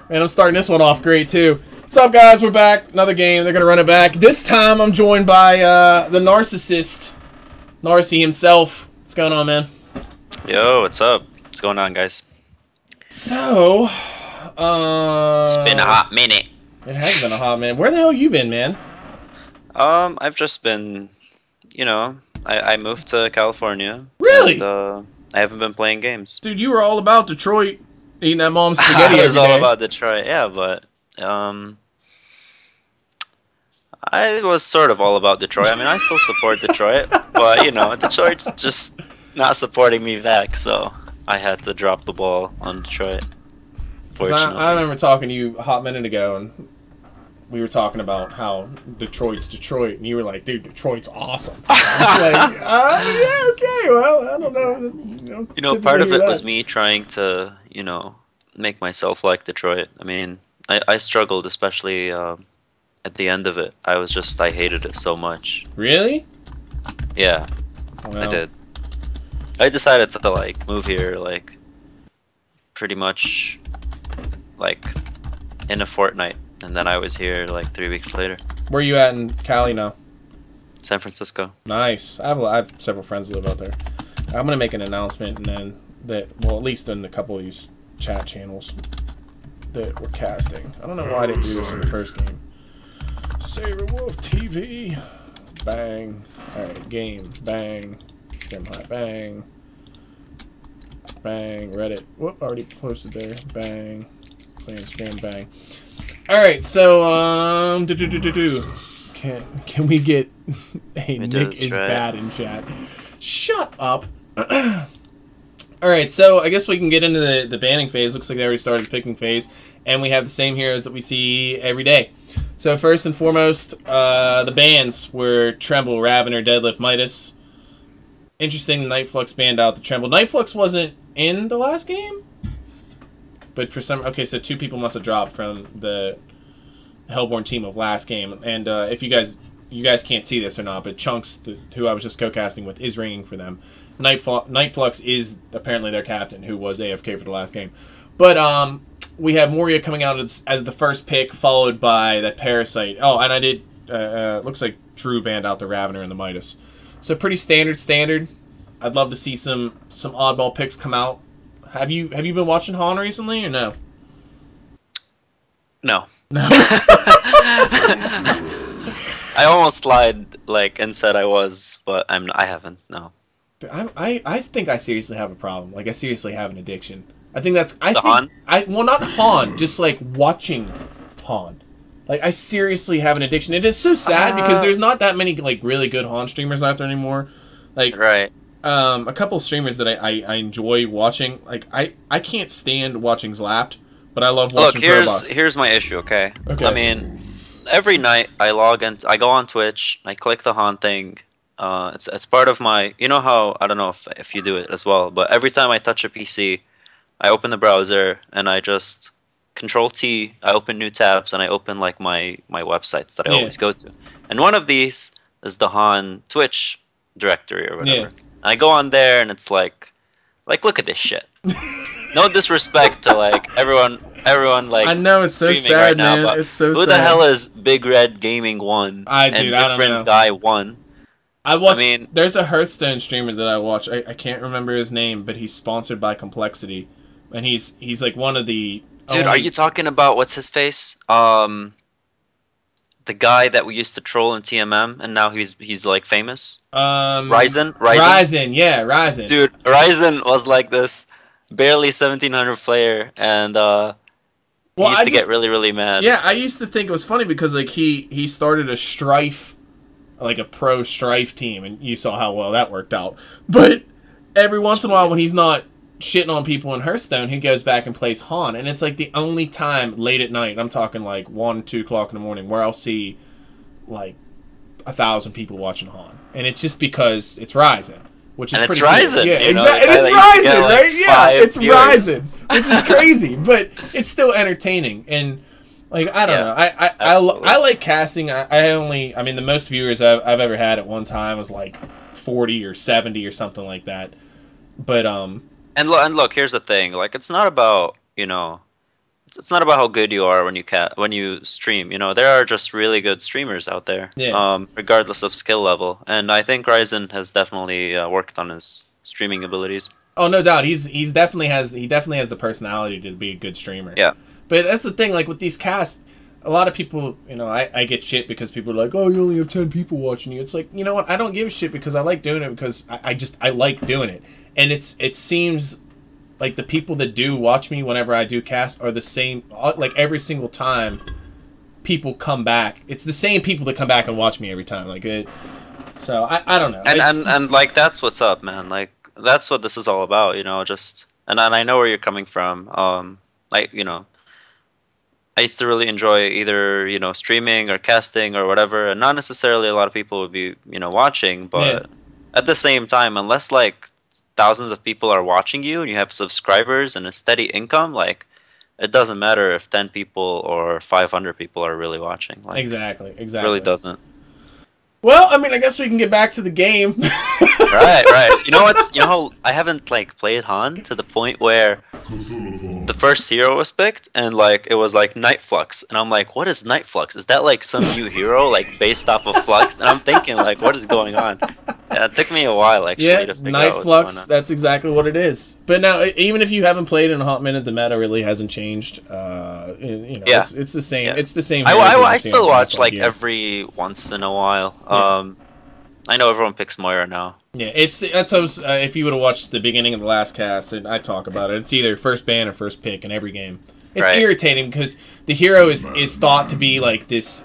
And I'm starting this one off great, too. What's up, guys? We're back. Another game. They're going to run it back. This time, I'm joined by the narcissist. Narcy himself. What's going on, man? Yo, what's up? What's going on, guys? So, it's been a hot minute. It has been a hot minute. Where the hell you been, man? I've just been, you know, I moved to California. Really? And, I haven't been playing games. Dude, you were all about Detroit, eating that mom's spaghetti I was every all day. about Detroit, yeah, but, I was sort of all about Detroit. I mean, I still support Detroit, but, you know, Detroit's just not supporting me back, so I had to drop the ball on Detroit. I remember talking to you a hot minute ago, and we were talking about how Detroit's Detroit, and you were like, dude, Detroit's awesome. I was like, yeah, okay, well, I don't know. You know, part of it was me trying to, you know, make myself like Detroit. I mean, I struggled, especially at the end of it. I hated it so much. Really? Yeah, well, I did. I decided to, like, move here, like, pretty much, like, in a fortnight. And then I was here like 3 weeks later. Where are you at in Cali now? San Francisco. Nice. I have several friends that live out there. I'm gonna make an announcement, and then well, at least in a couple of these chat channels that we're casting. I don't know why I didn't do this in the first game. Saber Wolf TV. Bang. Alright, game. Bang. Gemini. Bang. Bang. Reddit. Whoop, already posted there. Bang. Playing spam. Bang. Alright, so, Can we get a Nick is bad in chat? Shut up. Alright, so I guess we can get into the banning phase. Looks like they already started the picking phase. And we have the same heroes that we see every day. So first and foremost, the bans were Tremble, Ravener, Deadlift, Midas. Interesting, Nightflux banned out the Tremble. Nightflux wasn't in the last game? But for some... Okay, so 2 people must have dropped from the Hellborn team of last game. And if you guys can't see this or not, but Chunks, who I was just co-casting with, is ringing for them. Nightflux is apparently their captain, who was AFK for the last game. But we have Moria coming out as the first pick, followed by that Parasite. Oh, and I did... looks like Drew banned out the Ravener and the Midas. So pretty standard. I'd love to see some oddball picks come out. Have you been watching Han recently or no? No. No. I almost lied, like, and said I was, but I haven't. No. I think I seriously have a problem. Like, I seriously have an addiction. I think that's Han? Well, not Han, just like watching Han. Like, I seriously have an addiction. It is so sad because there's not that many like really good Han streamers out there anymore. Like, right. A couple of streamers that I enjoy watching. Like, I can't stand watching Zlapped, but I love watching Look, here's my issue, okay? I mean, every night I log in, I go on Twitch, I click the Han thing. It's part of my, you know how, I don't know if you do it as well, but every time I touch a PC, I open the browser and I just Control-T, I open new tabs, and I open like my websites that I always go to. And one of these is the Han Twitch directory or whatever. Yeah. I go on there and it's like look at this shit. No disrespect to like everyone like, I know it's so sad, right now, man. It's so sad. Who the hell is Big Red Gaming 1 and Different Guy 1? I mean, there's a Hearthstone streamer that I watch. I can't remember his name, but he's sponsored by Complexity, and he's like one of the... Dude, are you talking about what's his face? The guy that we used to troll in TMM, and now he's like famous. Ryzen. Yeah, Ryzen. Dude, Ryzen was like this barely 1700 player, and he used to get really mad. Yeah, I used to think it was funny because like he started a Strife, like a pro Strife team, and you saw how well that worked out. But every once in a while, when he's not shitting on people in Hearthstone, he goes back and plays Han, and it's like the only time late at night, I'm talking like 1, 2 o'clock in the morning, where I'll see like 1,000 people watching Han, and it's just because it's Ryzen, which is pretty Ryzen, cool. Yeah, exactly. And it's Ryzen, like right? Yeah, it's viewers. Ryzen, which is crazy, but it's still entertaining. And like I don't know, I like casting. I mean the most viewers I've ever had at one time was like 40 or 70 or something like that. But And look, here's the thing. Like, it's not about, you know, it's not about how good you are when you stream. You know, there are just really good streamers out there, regardless of skill level. And I think Ryzen has definitely worked on his streaming abilities. Oh, no doubt. He definitely has the personality to be a good streamer. Yeah. But that's the thing, like with these casts, a lot of people, you know, I get shit because people are like, oh, you only have 10 people watching you. It's like, you know what? I don't give a shit because I like doing it because I like doing it. And it seems like the people that do watch me whenever I do cast are the same, like every single time people come back. It's the same people that come back and watch me every time. Like it. So I don't know. And like that's what's up, man. Like that's what this is all about, you know. Just and I know where you're coming from. Like you know, I used to really enjoy either you know streaming or casting or whatever, and not necessarily a lot of people would be you know watching, but at the same time, unless like thousands of people are watching you and you have subscribers and a steady income, like it doesn't matter if 10 people or 500 people are really watching. Like, exactly. It really doesn't. Well, I mean, I guess we can get back to the game. right. You know what's? You know how I haven't like played Han to the point where the first hero was picked and like it was like Night Flux, and I'm like, what is Night Flux? Is that like some new hero like based off of Flux? And I'm thinking like, what is going on? Yeah, it took me a while actually to figure Night out what's Flux. going on. That's exactly what it is. But now, even if you haven't played in a hot minute, the meta really hasn't changed. You know, it's the same. Yeah. It's the same. I still watch like every once in a while. I know everyone picks Moira now. Yeah, that's how if you would have watched the beginning of the last cast, and I talk about it, it's either first ban or first pick in every game. It's irritating because the hero is thought to be like this,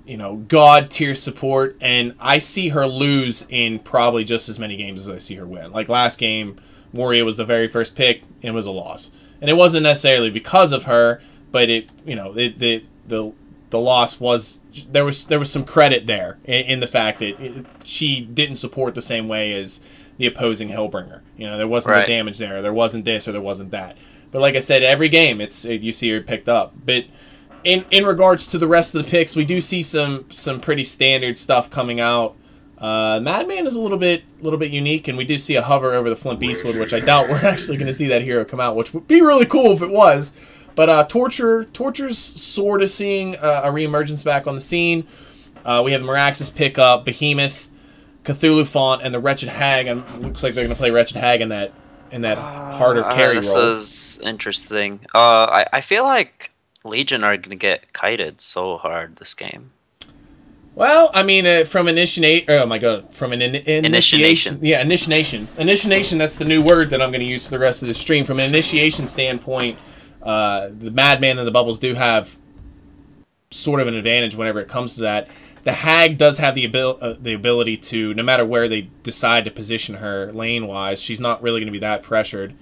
you know, god tier support, and I see her lose in probably just as many games as I see her win. Like last game, Moria was the very first pick and it was a loss, and it wasn't necessarily because of her, but it, you know, the loss was there was some credit there in the fact that she didn't support the same way as the opposing Hellbringer. You know, there wasn't the damage there, there wasn't this or there wasn't that. But like I said, every game you see her picked up. But in regards to the rest of the picks, we do see some pretty standard stuff coming out. Madman is a little bit unique, and we do see a hover over the Flint Beastwood, which I doubt we're actually going to see that hero come out, which would be really cool if it was. But Torture's sort of seeing a reemergence back on the scene. We have Moraxus pick up Behemoth, Cthulhuphant, and the Wretched Hag, and it looks like they're going to play Wretched Hag in that harder carry this role. This is interesting. I feel like Legion are going to get kited so hard this game. Well, I mean, from initiation. Oh my god, from an initiation. Yeah, initiation. Initiation. That's the new word that I'm going to use for the rest of the stream. From an initiation standpoint. The Madman and the Bubbles do have sort of an advantage whenever it comes to that. The Hag does have the ability to, no matter where they decide to position her lane-wise, she's not really going to be that pressured.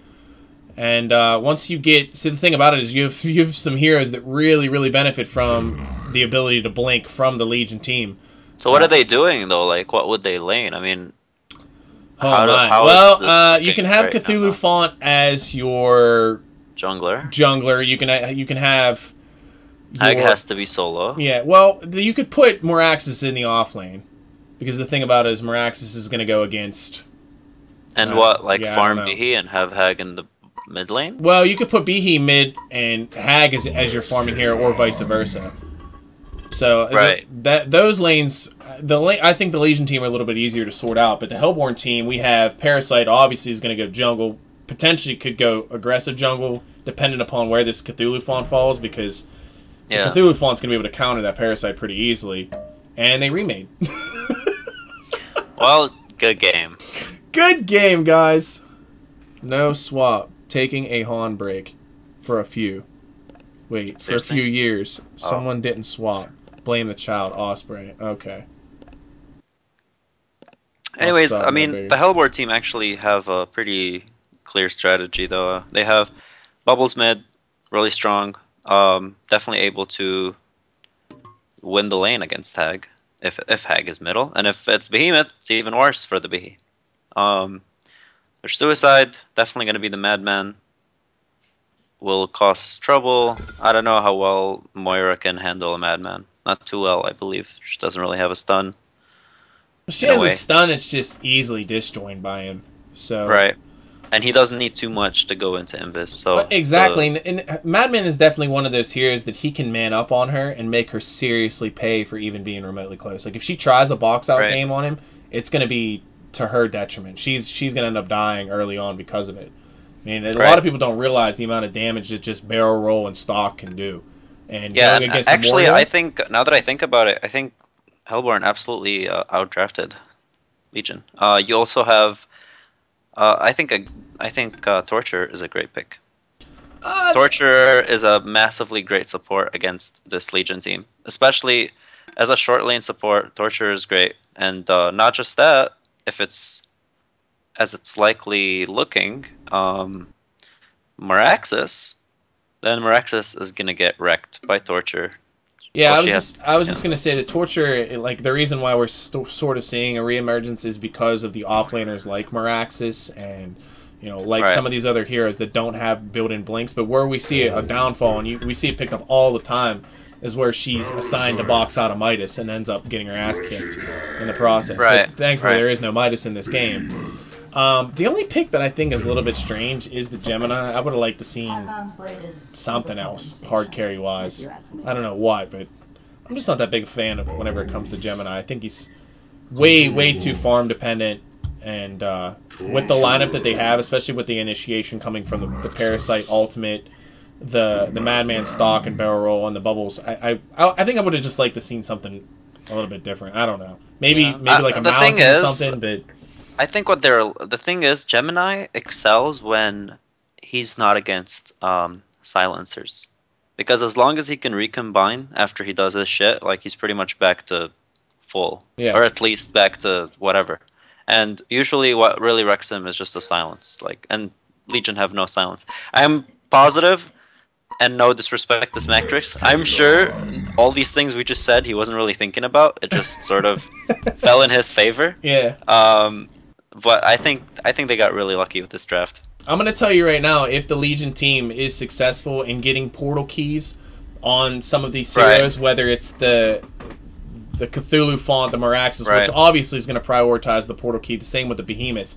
And once you get... See, the thing about it is you have some heroes that really, really benefit from the ability to blink from the Legion team. So what are they doing, though? Like, what would they lane? I mean... you can have Cthulhuphant as your... Jungler. You can have. Hag has to be solo. Yeah. Well, you could put Moraxus in the off lane, because the thing about it is Moraxus is going to go against. And farm Behe and have Hag in the mid lane. Well, you could put Behe mid and Hag as your farming hero, or vice versa. So those lanes, I think the Legion team are a little bit easier to sort out, but the Hellborn team, we have Parasite. Obviously, is going to go jungle. Potentially could go aggressive jungle, depending upon where this Cthulhuphant falls, because the Cthulhuphant's going to be able to counter that Parasite pretty easily. And they remade. Well, good game. Good game, guys. No swap. Taking a Han break for a few. Wait, seriously? For a few years. Someone didn't swap. Blame the child. Osprey. Okay. Anyways, I mean, the Hellboard team actually have a pretty... clear strategy though. They have Bubbles mid, really strong, definitely able to win the lane against Hag if Hag is middle, and if it's Behemoth, it's even worse for the Behe. Their Suicide, definitely going to be the Madman, will cause trouble. I don't know how well Moira can handle a Madman. Not too well, I believe. She doesn't really have a stun. She has a stun, it's just easily disjoined by him. So right. And he doesn't need too much to go into Invis. So exactly, and Madman is definitely one of those heroes that he can man up on her and make her seriously pay for even being remotely close. Like if she tries a box out game on him, it's going to be to her detriment. She's going to end up dying early on because of it. I mean, a lot of people don't realize the amount of damage that just barrel roll and stock can do. And yeah, actually, I think now that I think about it, I think Hellborn absolutely outdrafted Legion. You also have. I think Torture is a great pick. Torture is a massively great support against this Legion team, especially as a short lane support. Torture is great, and not just that. If it's as it's likely looking, Moraxus, then Moraxus is gonna get wrecked by Torture. Yeah, I was just gonna say that Torture, like the reason why we're sort of seeing a reemergence is because of the offlaners like Moraxus and some of these other heroes that don't have built-in blinks. But where we see a downfall, and we see it picked up all the time, is where she's assigned to box out a Midas and ends up getting her ass kicked in the process. But thankfully, there is no Midas in this game. The only pick that I think is a little bit strange is the Gemini. I would have liked to see something else, hard carry-wise. I don't know what, but I'm just not that big a fan of whenever it comes to Gemini. I think he's way too farm-dependent, and with the lineup that they have, especially with the initiation coming from the Parasite Ultimate, the Madman stock and barrel roll and the bubbles, I think I would have just liked to seen something a little bit different. I don't know. Maybe like a mountain or something, but... I think the thing is, Gemini excels when he's not against silencers, because as long as he can recombine after he does his shit, like he's pretty much back to full, or at least back to whatever. And usually, what really wrecks him is just a silence. And Legion have no silence. I'm positive, and no disrespect to Smactrix, I'm sure all these things we just said he wasn't really thinking about. It just sort of fell in his favor. Yeah. But I think they got really lucky with this draft. I'm going to tell you right now, if the Legion team is successful in getting portal keys on some of these heroes, whether it's the Cthulhuphant, the Moraxus, which obviously is going to prioritize the portal key, the same with the Behemoth.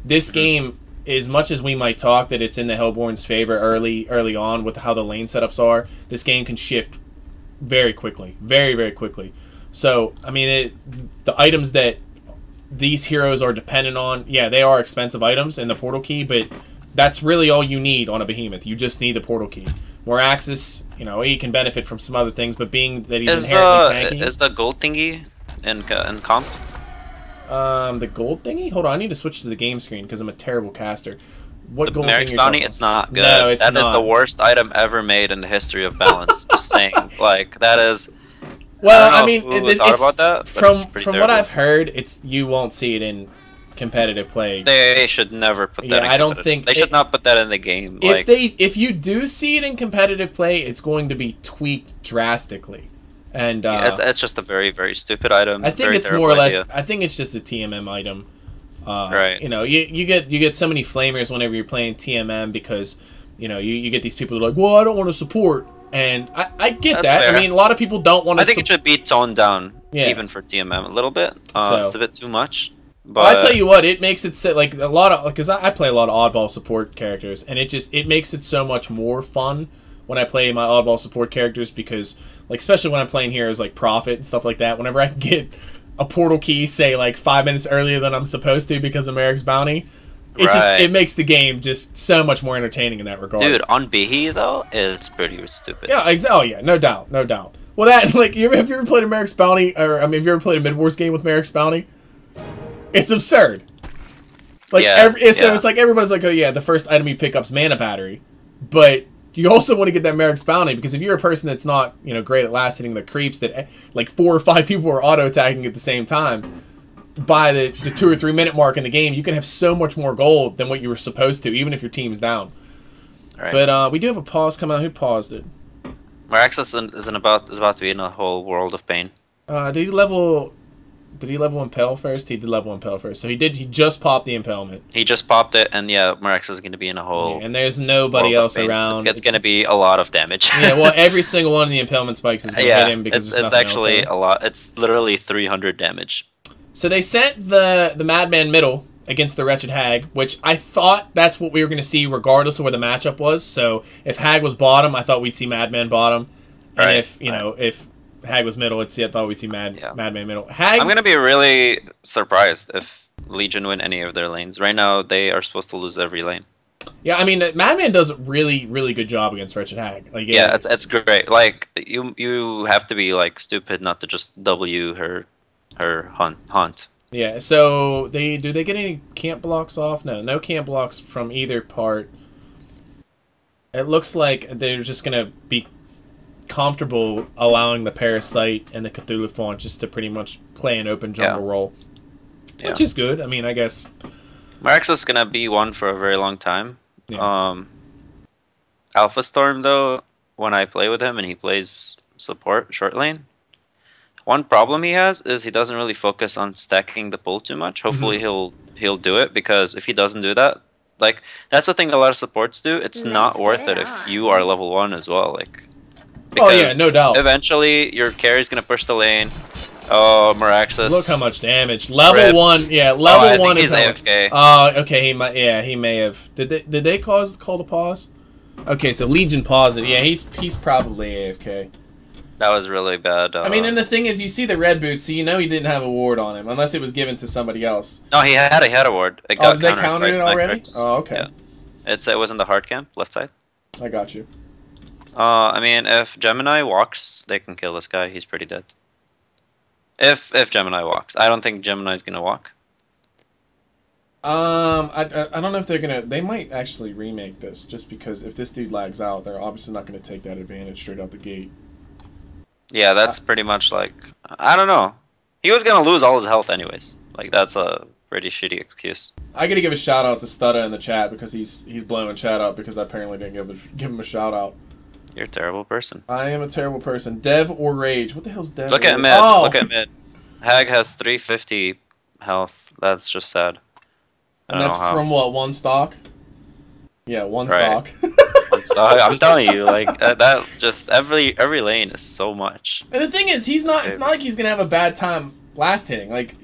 This game, as much as we might talk that it's in the Hellborn's favor early on with how the lane setups are, this game can shift very quickly. Very quickly. So, I mean, the items that these heroes are dependent on, they are expensive items in the portal key, but that's really all you need on a Behemoth. You just need the portal key. Moraxus, he can benefit from some other things, but being that he's inherently tanky... Is the gold thingy in comp? The gold thingy? Hold on, I need to switch to the game screen because I'm a terrible caster. What gold Merrick's Bounty? It's not good. No, it's not. That is the worst item ever made in the history of balance. Just saying. That is... Well, I mean, from what I've heard, you won't see it in competitive play. They should never put that. I don't think they should not put that in the game. If you do see it in competitive play, it's going to be tweaked drastically, and it's just a very stupid item. I think it's more or less. I think it's just a TMM item. Right. You get so many flamers whenever you're playing TMM because you get these people that are like, well, I don't want to support. And I get that. Fair. I mean, a lot of people don't want to... I think it should be toned down, even for TMM, a little bit. It's a bit too much. But I tell you what, it makes it like a lot of... Because I play a lot of oddball support characters, and it makes it so much more fun when I play my oddball support characters because, especially when I'm playing heroes like Prophet and stuff like that, whenever I can get a portal key, say, 5 minutes earlier than I'm supposed to because of Merrick's Bounty... It makes the game just so much more entertaining in that regard. Dude, on Behe though, it's pretty stupid. Yeah, no doubt. Well, that have you ever played a Merrick's Bounty, or have you ever played a Mid-Wars game with Merrick's Bounty? It's absurd. So it's like everybody's like, oh yeah, the first item you pick up's Mana Battery, but you also want to get that Merrick's Bounty because if you're a person that's not great at last hitting the creeps that 4 or 5 people are auto attacking at the same time. By the 2 or 3 minute mark in the game, you can have so much more gold than what you were supposed to, even if your team's down. Right. But we do have a pause come out. Who paused it? Moraxus is about to be in a whole world of pain. Did he level Impel first? He did level Impel first. So he just popped the Impalement. He just popped it, and Moraxus is going to be in a whole... Yeah, and there's nobody else around. It's going to be a lot of damage. Yeah, well, every single one of the Impalement spikes is going to hit him because it's actually a lot. It's literally 300 damage. So they sent the Madman middle against the Wretched Hag, which I thought that's what we were going to see regardless of where the matchup was. So if Hag was bottom, I thought we'd see Madman bottom. And right. if, you know, if Hag was middle, I thought we'd see Madman middle. Hag, I'm going to be really surprised if Legion win any of their lanes. Right now, they are supposed to lose every lane. Yeah, I mean, Madman does a really, really good job against Wretched Hag. Like, yeah, it's great. Like, you have to be, like, stupid not to just W her haunt. Yeah, so do they get any camp blocks off? No camp blocks from either part. It looks like they're just going to be comfortable allowing the Parasite and the Cthulhuphant just to pretty much play an open jungle role. Yeah. Which is good. I mean, I guess... Moraxus is going to be one for a very long time. Yeah. Alpha Storm, though, when I play with him and he plays support short lane, one problem he has is he doesn't really focus on stacking the pull too much. Hopefully he'll do it, because if he doesn't do that, like, that's the thing a lot of supports do. It's not worth it if you are level 1 as well. Like, oh yeah, no doubt. Eventually your carry's going to push the lane. Oh, Moraxus. Look how much damage. Level 1, yeah, level 1 is AFK. Oh, okay, he may have. Did they call the pause? Okay, so Legion paused it. Yeah, he's probably AFK. That was really bad. I mean, and the thing is, you see the red boots, so you know he didn't have a ward on him, unless it was given to somebody else. No, he had a ward. It got they countered it already? Oh, okay. Yeah. It was in the hard camp, left side. I got you. I mean, if Gemini walks, they can kill this guy. He's pretty dead. If Gemini walks. I don't think Gemini's gonna walk. I don't know if they're gonna... They might actually remake this, just because if this dude lags out, they're obviously not gonna take that advantage straight out the gate. Yeah, that's pretty much like... I don't know. He was gonna lose all his health anyways. Like, that's a pretty shitty excuse. I gotta give a shout out to Studda in the chat, because he's blowing chat up because I apparently didn't give him a shout out. You're a terrible person. I am a terrible person. Dev or Rage? What the hell's Dev? Look at mid. Oh. Look at mid. Hag has 350 health. That's just sad. And that's from what, one stock? Yeah, one stock. One stock. I'm telling you, like that. Just every lane is so much. And the thing is, he's not. It's not like he's gonna have a bad time last hitting. Like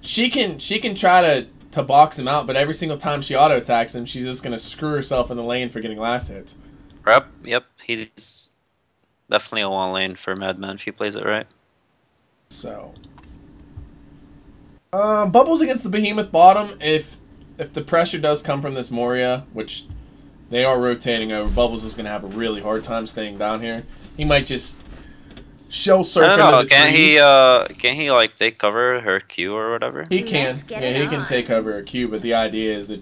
she can try to box him out, but every single time she auto attacks him, she's just gonna screw herself in the lane for getting last hits. Yep, he's definitely a one lane for Madman if he plays it right. So, Bubbles against the Behemoth bottom. If the pressure does come from this Moria, which they are rotating over, Bubbles is going to have a really hard time staying down here. He might just shell surf into the trees. Can't he like take cover her Q or whatever? He can. Yeah, he can take cover her Q, but the idea is that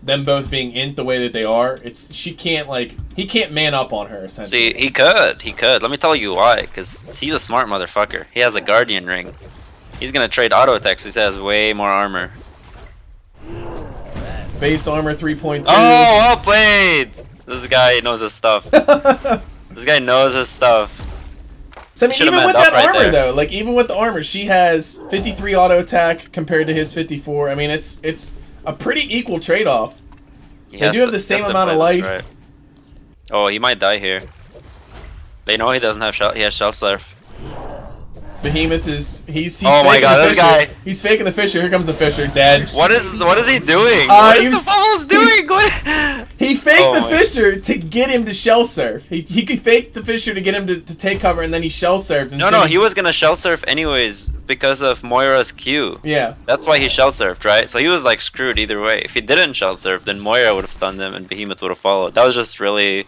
them both being int the way that they are, he can't man up on her, essentially. See, he could. Let me tell you why, because he's a smart motherfucker. He has a Guardian ring. He's gonna trade auto attacks. He has way more armor. Base armor 3.2. Oh, well played! This guy knows his stuff. This guy knows his stuff. So I mean, even with that armor though, like even with the armor, she has 53 auto attack compared to his 54. I mean, it's a pretty equal trade-off. They do have the same amount of life. Right. Oh, he might die here. They know he doesn't have shell. He has shell surf. Behemoth is he's oh my god, this guy! He's faking the Fisher. Here comes the Fisher, dead. What is he doing? What is the Bubbles doing? He faked the Fisher to get him to shell surf. He could fake the Fisher to get him to take cover, and then he shell surfed. No, he was gonna shell surf anyways because of Moira's Q. Yeah. That's why he shell surfed, right? So he was like screwed either way. If he didn't shell surf, then Moira would have stunned him, and Behemoth would have followed. That was just really.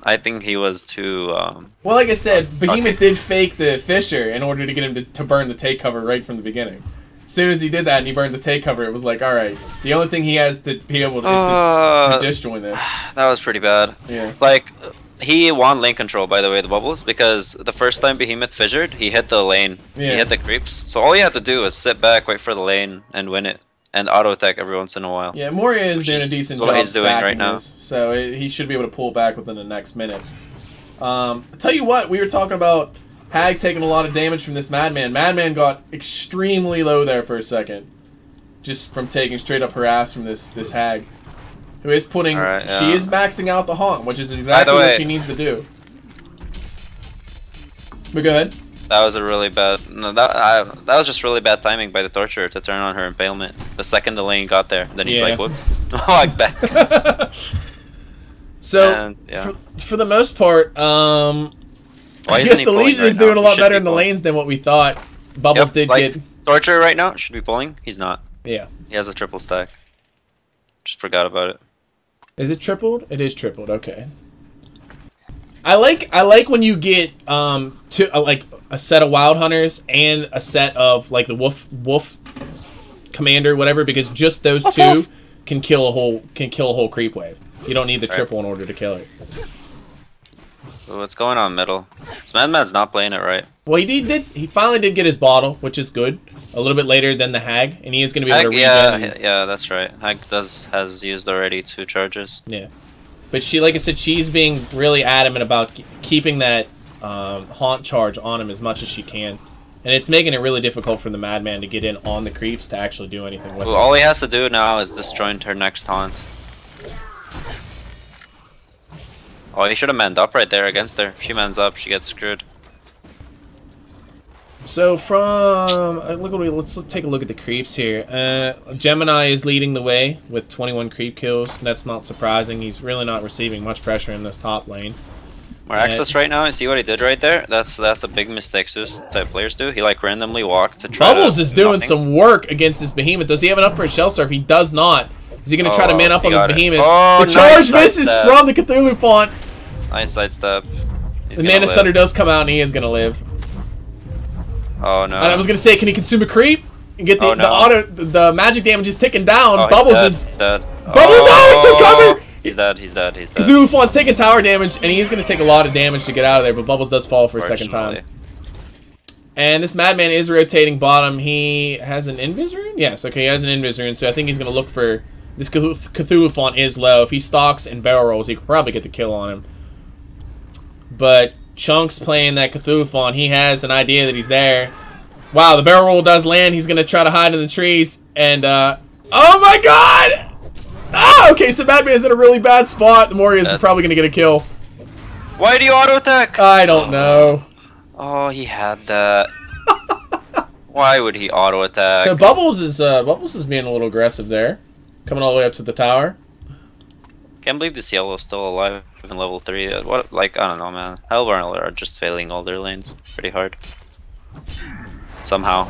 I think he was too... well, like I said, Behemoth did fake the Fisher in order to get him to burn the take cover right from the beginning. As soon as he did that and he burned the take cover, it was like, alright, the only thing he has to be able to do is to disjoin this. That was pretty bad. Yeah. Like, he won lane control, by the way, the Bubbles, because the first time Behemoth fissured, he hit the lane. Yeah. He hit the creeps. So all he had to do was sit back, wait for the lane, and win it. And auto attack every once in a while. Yeah, Moria is doing a decent job he's doing right now. So he should be able to pull back within the next minute. I'll tell you what, we were talking about Hag taking a lot of damage from this Madman. Madman got extremely low there for a second. Just from taking straight up her ass from this Hag. Who is putting... She is maxing out the haunt, which is exactly what she needs to do. But go ahead. That was a really bad. No, that was just really bad timing by the Torturer to turn on her impalement. The second the lane got there, then he's like, "Whoops!" Like back. So and, for the most part, I guess the Legion is doing a lot better in the lanes than what we thought. Bubbles did get Torturer right now. Should be pulling. He's not. Yeah. He has a triple stack. Just forgot about it. Is it tripled? It is tripled. Okay. I like when you get like a set of Wild Hunters and a set of like the Wolf Commander, whatever, because just those two can kill a whole creep wave. You don't need the triple in order to kill it. So what's going on middle? This Madman's not playing it right. Well, he finally did get his bottle, which is good. A little bit later than the Hag, and he is going to be able to regen. Yeah, that's right. Hag has used already 2 charges. Yeah, but she, like I said, she's being really adamant about keeping that haunt charge on him as much as she can, and it's making it really difficult for the Madman to get in on the creeps to actually do anything with it. All he has to do now is destroy her next haunt. Oh, he should have manned up right there against her. If she mans up, she gets screwed. So from let's take a look at the creeps here. Gemini is leading the way with 21 creep kills. That's not surprising. He's really not receiving much pressure in this top lane. Moraxus right now, you see what he did right there? That's a big mistake Zeus type players do. He like randomly walked to try. Bubbles is doing some work against this Behemoth. Does he have enough for a Shell Starve? He does not. Is he going to try to man up on this Behemoth? Oh, the charge misses from the Cthulhuphant. Nice sidestep. The Mana Sunder does come out and he is going to live. Oh no! And I was gonna say, can he consume a creep and get the magic damage is ticking down? Oh, Bubbles he's dead. Bubbles took cover. He's dead. Cthulhuphant's taking tower damage, and he's gonna take a lot of damage to get out of there. But Bubbles does fall for a second time. And this Madman is rotating bottom. He has an Invis rune. Yes, okay, he has an Invis rune. So I think he's gonna look for this Cthulhuphant is low. If he stalks and barrel rolls, he could probably get the kill on him. But Chunk's playing that Cthulhuphant. He has an idea that he's there. Wow, the barrel roll does land. He's going to try to hide in the trees. And, oh my god! Ah, okay, so Madman's in a really bad spot. The Moria's probably going to get a kill. Why do you auto-attack? I don't know. Oh, he had that. Why would he auto-attack? So Bubbles is being a little aggressive there. Coming all the way up to the tower. Can't believe this yellow's still alive in level 3. What, like, I don't know, man. Hellborn are just failing all their lanes pretty hard. Somehow.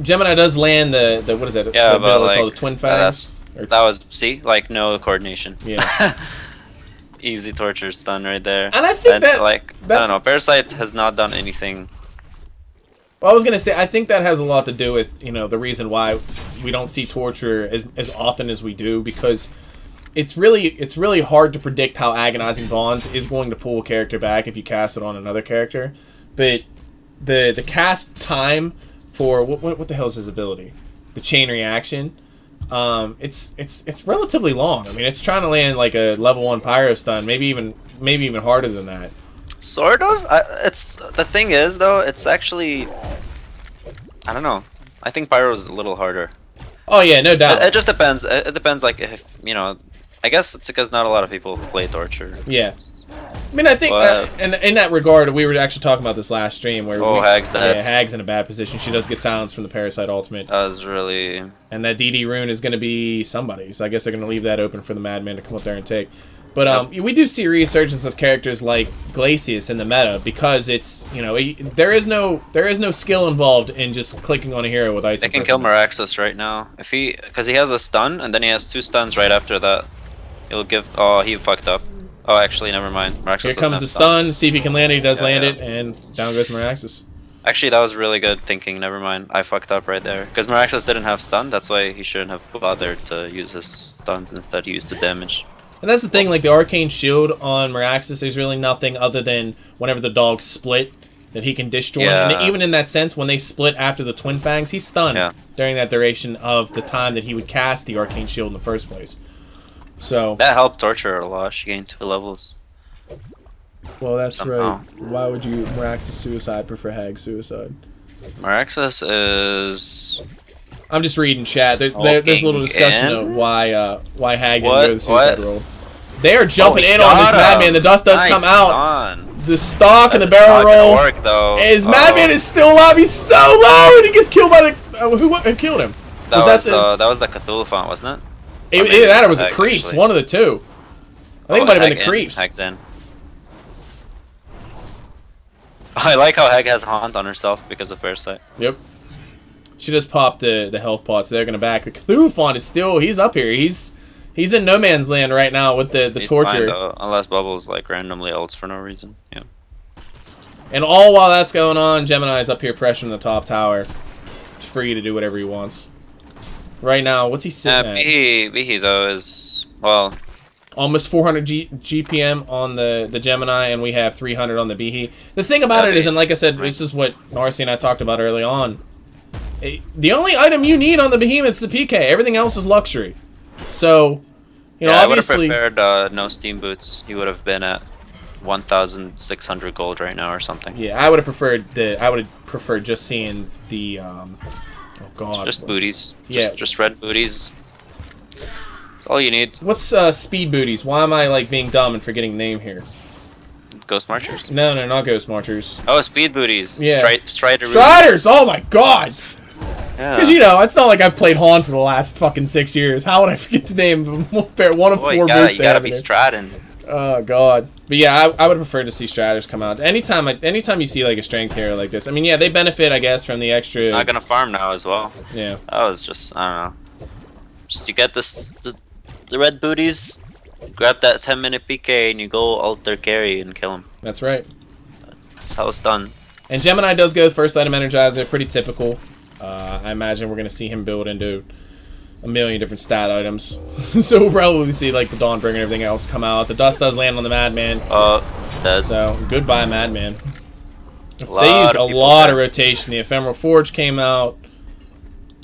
Gemini does land the what is that? Yeah, but like the twin fangs. That was like no coordination. Yeah. Easy torture stun right there. And I think that I don't know. Parasite has not done anything. Well, I was gonna say I think that has a lot to do with the reason why we don't see torture as often as we do, because it's really hard to predict how Agonizing Bonds is going to pull a character back if you cast it on another character. But the cast time for what the hell is his ability? The chain reaction. It's relatively long. I mean, it's trying to land like a level 1 pyro stun, maybe even harder than that. Sort of. It's the thing is though, it's actually I don't know. I think pyro is a little harder. Oh yeah, no doubt. It just depends. It depends, like if I guess it's because not a lot of people play Torture. Yeah. I mean, I think in that regard, we were actually talking about this last stream where Hag's dead. Yeah, Hag's in a bad position. She does get silenced from the Parasite ultimate. That was really... And that DD rune is going to be somebody, so I guess they're going to leave that open for the Madman to come up there and take. But we do see a resurgence of characters like Glacius in the meta because it's there is no skill involved in just clicking on a hero with ice. They can kill Moraxus right now if because he has a stun and then he has 2 stuns right after that. He'll give. Oh, he fucked up. Oh, actually, never mind. Moraxus Here comes the stun. See if he can land it. He does land it, and down goes Moraxus. Actually, that was really good thinking. Never mind. I fucked up right there. Because Moraxus didn't have stun. That's why he shouldn't have bothered to use his stuns. Instead, he used the damage. And that's the thing. Like the Arcane Shield on Moraxus, there's really nothing other than whenever the dogs split that he can disjoin. Yeah. And even in that sense, when they split after the Twin Fangs, he's stunned during that duration of the time that he would cast the Arcane Shield in the first place. So that helped Torture a lot. She gained 2 levels. Well, that's right. Why would you Moraxus suicide prefer Hag suicide? Moraxus is... I'm just reading chat. There's a little discussion of why Hag didn't go to the suicide roll. They are jumping in on this Madman. The dust does come out. the stock and the barrel roll. Work, though. His Madman is still alive. He's so low, and he gets killed by the who killed him? That was the Cthulhuphant, wasn't it? Either that or was it Creeps? Actually. One of the two. I think it might have been the Creeps. Hag's in. I like how Hag has Haunt on herself because of Parasite. Yep. She just popped the health pots. They're gonna back. The Cthulhuphant is still. He's up here. He's in no man's land right now with the torture. Fine, unless Bubbles like randomly ults for no reason. Yeah. And all while that's going on, Gemini's up here pressuring the top tower. It's free to do whatever he wants. Right now, what's he sitting at? Behe though is well. Almost 400 GPM on the Gemini, and we have 300 on the Behe. The thing about it is, and like I said, this is what Narcy and I talked about early on. The only item you need on the Behemoth is the PK. Everything else is luxury. So, you know, obviously... I would have preferred no Steam Boots. He would have been at 1,600 gold right now or something. Yeah, I would have preferred just seeing the... oh, God. Just booties. Just red booties. That's all you need. What's speed booties? Why am I, like, being dumb and forgetting the name here? Ghost Marchers? No, not Ghost Marchers. Oh, speed booties. Yeah. Striders! Oh, my God! Yeah. Because, you know, it's not like I've played Han for the last fucking 6 years. How would I forget the name of one of 4 boots? You gotta be Stratton. Oh, God. But, yeah, I would prefer to see Striders come out. Anytime you see, like, a strength hero like this. I mean, yeah, they benefit, I guess, from the extra... He's not gonna farm now as well. Yeah. That was just, I don't know. Just you get the red booties, grab that 10-minute PK, and you go ult their carry and kill him. That's right. That's how it's done. And Gemini does go first item Energizer, pretty typical. I imagine we're going to see him build into a million different stat items. So we'll probably see like the Dawnbringer and everything else come out. The dust does land on the Madman. Does. So goodbye, Madman. They used a lot of rotation. The Ephemeral Forge came out.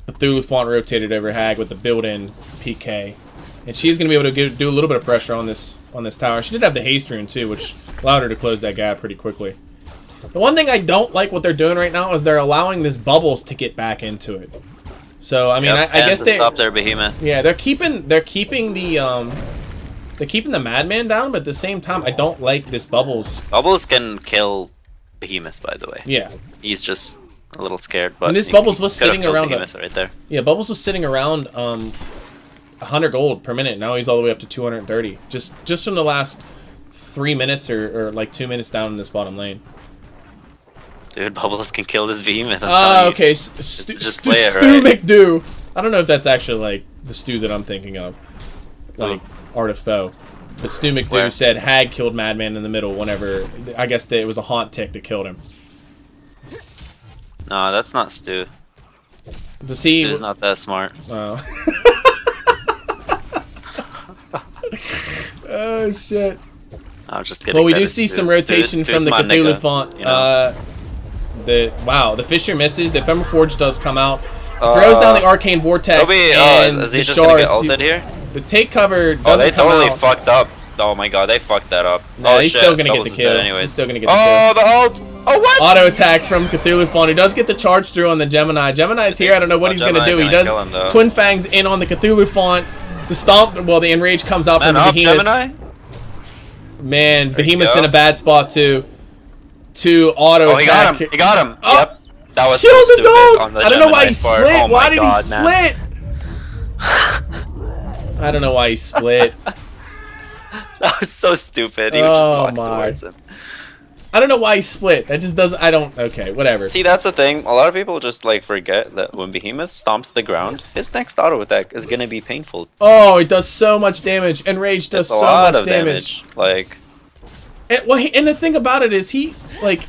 The Cthulhuphant rotated over Hag with the built-in PK. And she's going to be able to do a little bit of pressure on this tower. She did have the haste rune too, which allowed her to close that gap pretty quickly. The one thing I don't like what they're doing right now is they're allowing this Bubbles to get back into it. So I mean, I guess they stop their Behemoth. Yeah, they're keeping the Madman down, but at the same time, I don't like this Bubbles. Bubbles can kill Behemoth, by the way. Yeah, he's just a little scared. But and this Bubbles was sitting around right there. Yeah, Bubbles was sitting around 100 gold per minute. Now he's all the way up to 230. Just from the last 3 minutes or like 2 minutes down in this bottom lane. Dude, Bubbles can kill this Behemoth. Okay. Just play it right. Stu McDo. I don't know if that's actually like the Stu that I'm thinking of, like Art of Foe. But Stu McDo said Hag killed Madman in the middle whenever I guess it was a haunt tick that killed him. No, that's not Stu. Stu's not that smart. Oh. Oh shit. I'm just kidding. Well, we do see some rotation from the Cthulhuphant. You know? The Fissure misses. The Ephemeral Forge does come out. Throws down the Arcane Vortex. Is he just gonna get ulted here? The take cover doesn't come out. They totally fucked up. Oh my god, they fucked that up. No, he's still gonna get the kill. He's still gonna get the kill. Oh, the ult! Oh, what? Auto attack from Cthulhuphant. He does get the charge through on the Gemini. Gemini's here. I don't know what he's gonna do. He does Twin Fangs in on the Cthulhuphant. The stomp. Well, the enrage comes out from the Behemoth. Gemini? Man, Behemoth's in a bad spot too. To auto attack. Oh, he got him. Oh, yep. That was kill so the stupid dog. on the I don't know why he Gemini's part. split. Oh Why did he man. split? I don't know why he split. That was so stupid. He was just walking towards him. I don't know why he split. That just doesn't. I don't. Okay, whatever. See, that's the thing. A lot of people just like forget that when Behemoth stomps the ground, his next auto attack is gonna be painful. Oh, it does so much damage. And Rage does so much damage. Like, and the thing about it is he like.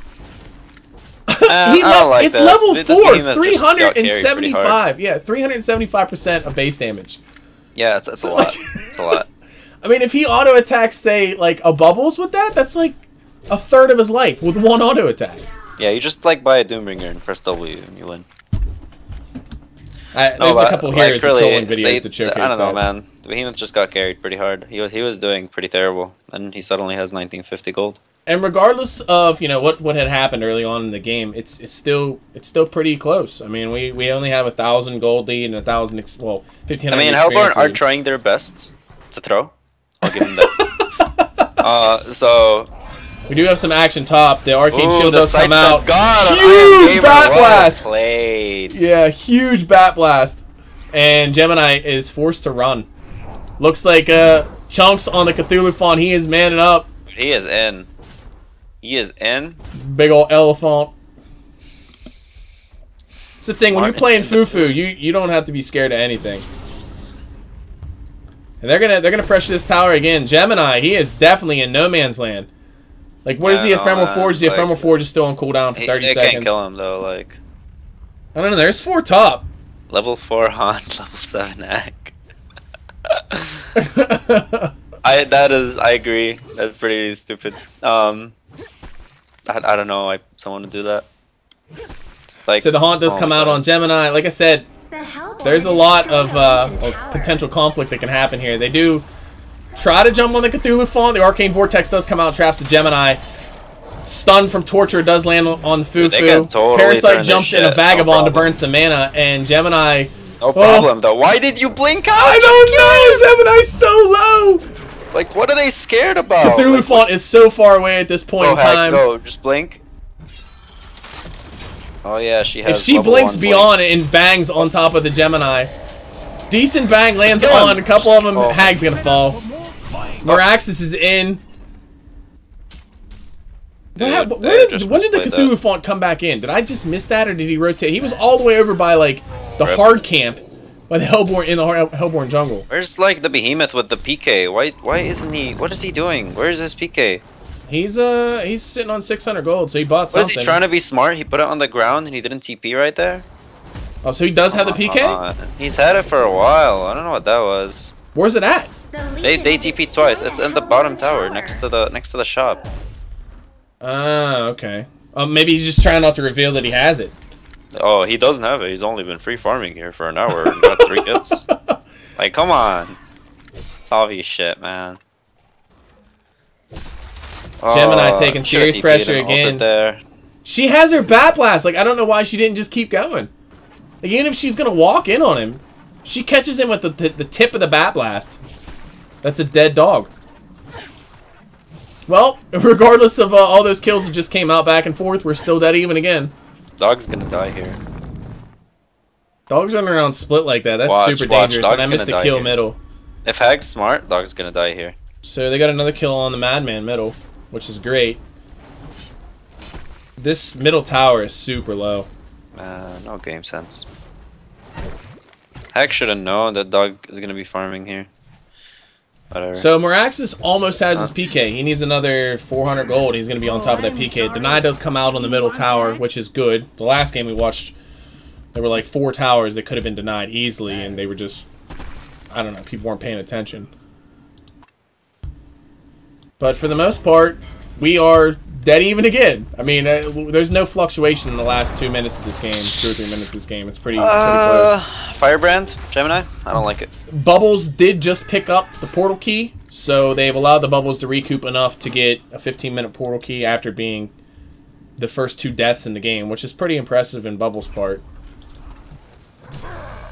Like it's level 4, 375. Yeah, 375% of base damage. Yeah, it's a lot. It's a lot. I mean, if he auto attacks, say like a Bubbles with that, that's like a third of his life with one auto attack. Yeah, you just like buy a Doombringer and press W and you win. There's a couple heroes trolling videos that showcase I don't know, man. The Behemoth just got carried pretty hard. He was doing pretty terrible, and he suddenly has 1950 gold. And regardless of what had happened early on in the game, it's still pretty close. I mean, we only have 1,000 gold lead and 1,000 1,500. I mean, Hellborn are trying their best to throw. I'll give them that. We do have some action top. The arcane shield the does come out. God, huge bat blast! Played. Yeah, huge bat blast. And Gemini is forced to run. Looks like Chunks on the Cthulhuphant. He is manning up. He is in. He is in. Big old elephant. It's the thing, when you're playing Fufu, you don't have to be scared of anything. And they're gonna pressure this tower again. Gemini, he is definitely in no man's land. Like, where's the Ephemeral Forge? The Ephemeral Forge is still on cooldown for 30 seconds. Can't kill him though, like. I don't know, there's 4 top. Level 4 Haunt, level 7 Hag. I agree. That's pretty stupid. I don't know, someone would do that. Like, so the Haunt does come out on Gemini. Like I said, there's a lot of potential conflict that can happen here. They do try to jump on the Cthulhuphant. The Arcane Vortex does come out, traps the Gemini. Stun from Torture does land on the Fufu. Totally Parasite jumps in a Vagabond to burn some mana, and Gemini... No problem, though. Why did you blink out? I don't know! Gemini's so low! Like, what are they scared about? Cthulhuphant is so far away at this point in time. Go, just blink. Oh yeah, she has. If she blinks beyond it and bangs on top of the Gemini, decent bang lands on a couple of them. Hag's gonna fall. Moraxus is in. When did the Cthulhuphant come back in? Did I just miss that, or did he rotate? He was all the way over by like the hard camp, by the Hellborn in the Hellborn jungle. Where's like the Behemoth with the PK? Why isn't he? What is he doing? Where is his PK? He's sitting on 600 gold, so he bought something. Was he trying to be smart? He put it on the ground and he didn't TP right there. Oh, so he does have the PK? He's had it for a while. I don't know what that was. Where's it at? They TP twice. It's in the bottom tower next to the shop. Okay. Maybe he's just trying not to reveal that he has it. Oh, he doesn't have it. He's only been free farming here for an hour and got 3 hits. Like, come on. It's obvious shit, man. Gemini taking serious pressure again. There. She has her Bat Blast. Like, I don't know why she didn't just keep going. Like, even if she's going to walk in on him, she catches him with the tip of the Bat Blast. That's a dead dog. Well, regardless of all those kills that just came out back and forth, we're still dead even again. Dog's going to die here. Dogs running around split like that. That's super dangerous, and I missed the kill middle. If Hag's smart, Dog's going to die here. So they got another kill on the Madman middle, which is great. This middle tower is super low. No game sense. Hag should have known that Dog is going to be farming here. Whatever. So Moraxus almost has his PK. He needs another 400 gold. He's going to be on top of that PK. Deny does come out on the middle tower, which is good. The last game we watched, there were like 4 towers that could have been denied easily, and they were just, I don't know, people weren't paying attention. But for the most part, we are dead even again. I mean, there's no fluctuation in the last 2 minutes of this game, 2 or 3 minutes of this game. It's pretty close. Firebrand, Gemini? I don't like it. Bubbles did just pick up the portal key, so they've allowed the Bubbles to recoup enough to get a 15-minute portal key after being the first 2 deaths in the game, which is pretty impressive in Bubbles' part.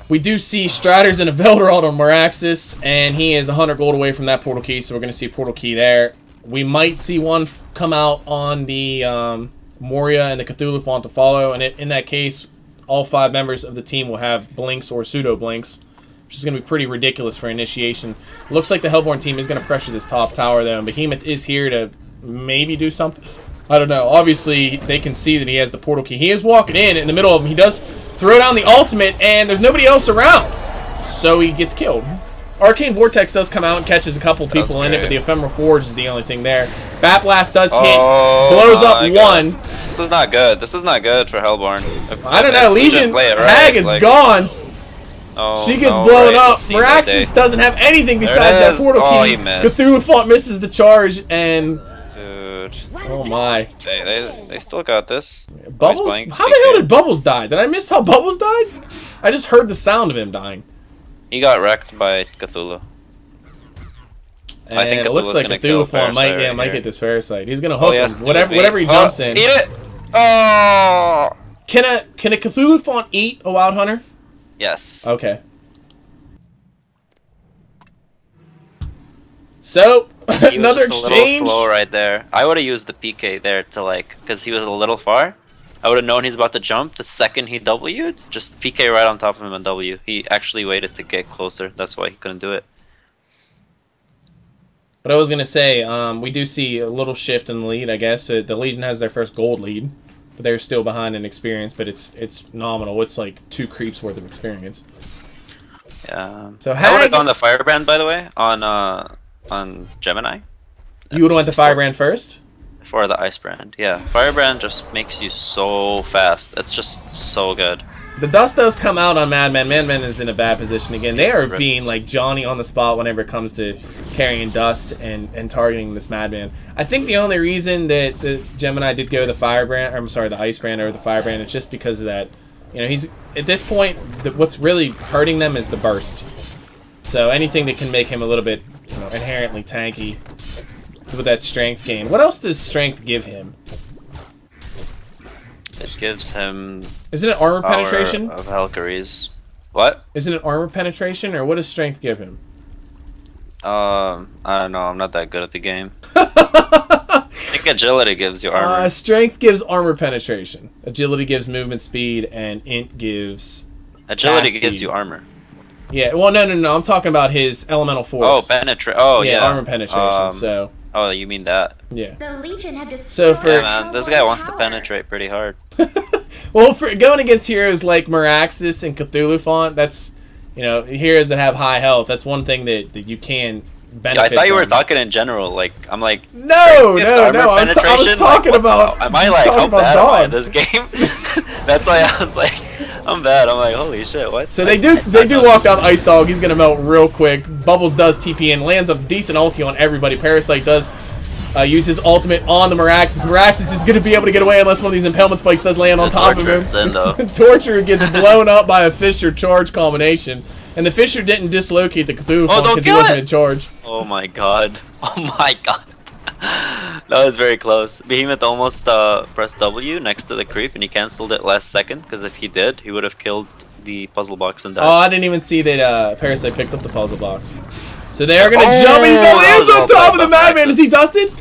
We do see Striders and a Velderald on Moraxus, and he is 100 gold away from that portal key, so we're going to see a portal key there. We might see one come out on the Moria and the Cthulhuphant to follow, and in that case, all 5 members of the team will have blinks or pseudo-blinks, which is going to be pretty ridiculous for initiation. Looks like the Hellborn team is going to pressure this top tower, though, and Behemoth is here to maybe do something. I don't know. Obviously, they can see that he has the portal key. He is walking in the middle of them. He does throw down the ultimate, and there's nobody else around, so he gets killed. Arcane Vortex does come out and catches a couple people in it, but the Ephemeral Forge is the only thing there. Bat Blast does hit, blows up one. This is not good. This is not good for Hellborn. I don't know. Legion Hag is gone. She gets blown up. Moraxus doesn't have anything besides that portal key. Cthulhuphant misses the charge, and oh my. They still got this. Bubbles? How the hell did Bubbles die? Did I miss how Bubbles died? I just heard the sound of him dying. He got wrecked by Cthulhu. And I think it looks like Cthulhuphant might get this Parasite. He's gonna hook him. Whatever he jumps in. Eat it! Oh! Can a Cthulhuphant eat a Wild Hunter? Yes. Okay. So, He another was just exchange. a little slow right there. I would have used the PK there to like, because he was a little far. I would have known he's about to jump the second he W'd. Just PK right on top of him and W. He actually waited to get closer. That's why he couldn't do it. But I was going to say, we do see a little shift in the lead, I guess. The Legion has their first gold lead. But they're still behind in experience, but it's nominal. It's like 2 creeps worth of experience. Yeah. So I would have gone the Firebrand, by the way, on Gemini. You would have went the Firebrand first? For the Ice Brand, yeah. Firebrand just makes you so fast. It's just so good. The dust does come out on Madman. Madman is in a bad position again. They are being like Johnny on the spot whenever it comes to carrying dust and targeting this Madman. I think the only reason that the Gemini did go the Firebrand, or I'm sorry, the Ice Brand over the Firebrand, is just because of that. You know, he's at this point, what's really hurting them is the burst. So anything that can make him a little bit, you know, inherently tanky with that strength gain. What else does strength give him? It gives him... Isn't it armor penetration? Of Valkyries. What? Isn't it armor penetration, or what does strength give him? I don't know. I'm not that good at the game. I think agility gives you armor. Strength gives armor penetration. Agility gives movement speed, and int gives... Agility gives you armor. Yeah, well, no. I'm talking about his elemental force. Oh, penetrate. Oh, yeah. Armor penetration, so... Oh, you mean that? Yeah. The Legion had so for yeah, man, this guy wants to penetrate pretty hard. Well, for going against heroes like Moraxus and Cthulhuphant, that's, you know, heroes that have high health. That's one thing that you can benefit. Yeah, I thought you were from. talking in general. Like, I'm like, no. I was talking like, about. Am I like how bad am I in this game? That's why I was like, I'm bad. I'm like, holy shit, what? So they do walk down Ice Dog. He's gonna melt real quick. Bubbles does TP and lands a decent ulti on everybody. Parasite does use his ultimate on the Moraxus. Moraxus is gonna be able to get away unless one of these impalement spikes does land on top of him. Torture gets blown up by a Fissure charge combination, and the Fissure didn't dislocate the Cthulhuphant because he wasn't in charge. Oh my god! Oh my god! That was very close. Behemoth almost pressed W next to the creep, and he cancelled it last second, because if he did, he would have killed the puzzle box and died. Oh, I didn't even see that Parasite picked up the puzzle box. So they're going to jump, and he lands on top of the Madman. Is he dusted?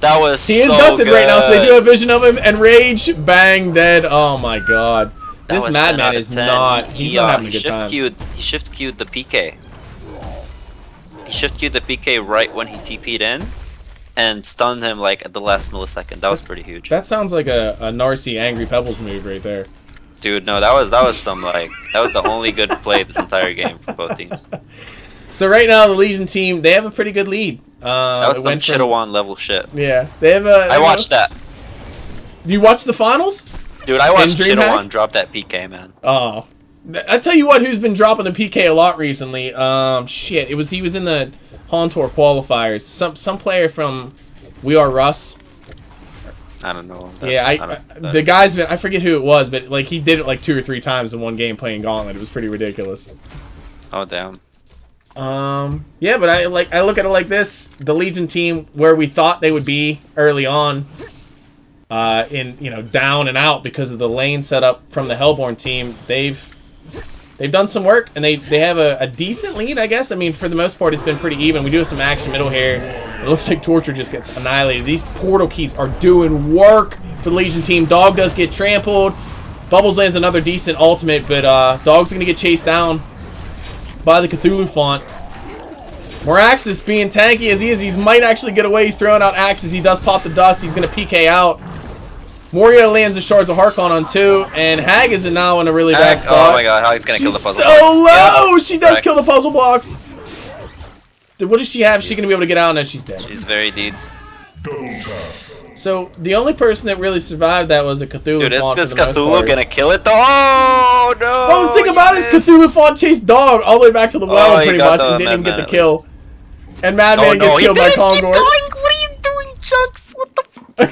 That was He is so dusted good. right now, so they do have vision of him, and Rage, bang, dead. Oh my god. This Madman is not, he's not having a good time. He shift queued the PK. He shift queued the PK right when he TP'd in, and stunned him like at the last millisecond. That was pretty huge. That sounds like a Narcy Angry Pebbles move right there. Dude, no, that was some like that was the only good play this entire game for both teams. So right now the Legion team, they have a pretty good lead. That was some Chitawan level shit. Yeah, they have a. I watched that. You watched the finals? Dude, I watched Chitawan drop that PK, man. Oh, I tell you what, who's been dropping the PK a lot recently? Shit, he was in the Hontor qualifiers. Some player from We Are Russ. I don't know. The guy's been, I forget who it was, but like he did it like 2 or 3 times in one game playing Gauntlet. It was pretty ridiculous. Oh damn. Yeah, but I look at it like this: the Legion team, where we thought they would be early on, in down and out because of the lane setup from the Hellborn team, they've done some work, and they have a decent lead, I guess. I mean, for the most part, it's been pretty even. We do have some action middle here. It looks like Torture just gets annihilated. These portal keys are doing work for the Legion team. Dog does get trampled. Bubbles lands another decent ultimate, but Dog's going to get chased down by the Cthulhuphant. Moraxus, being tanky as he is, he might actually get away. He's throwing out axes. He does pop the dust. He's going to PK out. Moria lands the Shards of Harkon on 2, and Hag is now in a really bad spot. Oh my god, Hag's going to kill the puzzle blocks. So low! Yeah, she does kill the puzzle blocks. What does she have? She's going to be able to get out, and she's dead. She's very dead. So, the only person that really survived that was the Cthulhu. Dude, is this Cthulhu gonna kill it though? Oh no! Oh, the thing about it is Cthulhuphant chased Dog all the way back to the well pretty much and didn't even get the kill. And Madman gets killed by Kongor. What are you doing, Chucks? What the fuck?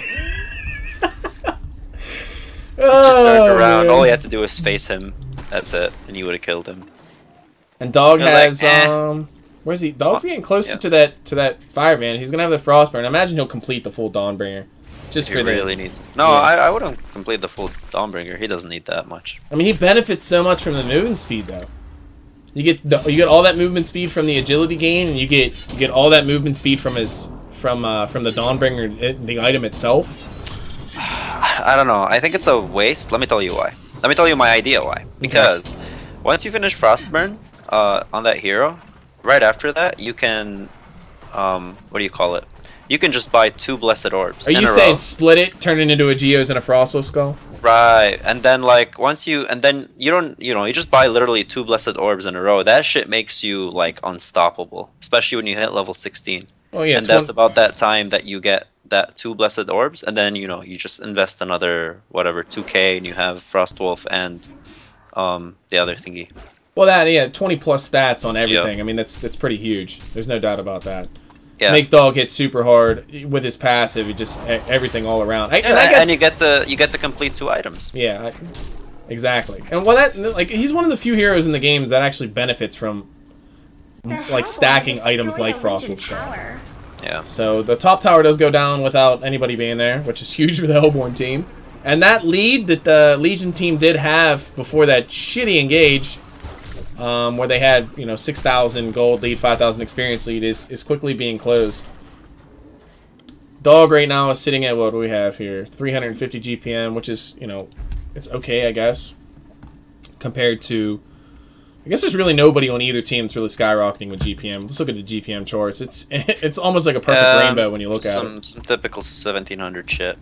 He just turned around. All he had to do was face him. That's it. And you would have killed him. And Dog has where's he? Dog's getting closer to that fire van. He's gonna have the Frostburn. I imagine he'll complete the full Dawnbringer. Just he really needs. No, yeah. I wouldn't complete the full Dawnbringer. He doesn't need that much. I mean, he benefits so much from the moving speed, though. You get all that movement speed from the agility gain, and you get all that movement speed from his from the Dawnbringer, the item itself. I don't know. I think it's a waste. Let me tell you why. Let me tell you my idea why. Because once you finish Frostburn on that hero, right after that you can what do you call it? You can just buy 2 Blessed Orbs. Are you saying split it, turn it into a Geos and a Frostwolf Skull? Right, and then like once you you don't, you know, you just buy literally 2 Blessed Orbs in a row. That shit makes you like unstoppable, especially when you hit level 16. Oh yeah, and that's about that time that you get that 2 Blessed Orbs, and then you know you just invest another whatever 2K, and you have Frostwolf and the other thingy. Well, that 20+ stats on everything. I mean that's pretty huge. There's no doubt about that. Yeah. Makes dog hit super hard with his passive. It just everything all around. And you get to complete 2 items. Yeah, exactly. And that he's one of the few heroes in the games that actually benefits from like stacking items like Frostwolf Skull. Yeah. So the top tower does go down without anybody being there, which is huge for the Hellborn team. And that lead that the Legion team did have before that shitty engage, where they had 6,000 gold lead, 5,000 experience lead, is quickly being closed. Dog right now is sitting at, what do we have here? 350 GPM, which is it's okay, I guess, compared to. I guess there's really nobody on either team that's really skyrocketing with GPM. Let's look at the GPM charts. It's almost like a perfect rainbow when you look at it. Some typical 1700 shit.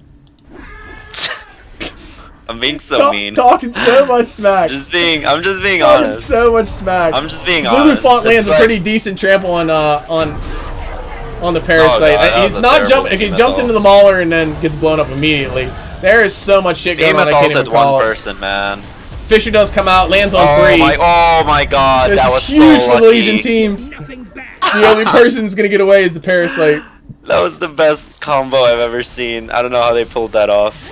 I'm being so mean. Talking so much smack. I'm just being honest. Talking so much smack. I'm just being honest. Cthulhuphant lands a pretty decent trample on the Parasite. Oh, God, he's not jumping. He jumps into the Mauler and then gets blown up immediately. There is so much shit going on. I can't even call one person, man. Fisher does come out, lands on 3. Oh my God, this that was is huge so for the lucky. Legion team. The only person that's gonna get away is the Parasite. That was the best combo I've ever seen. I don't know how they pulled that off.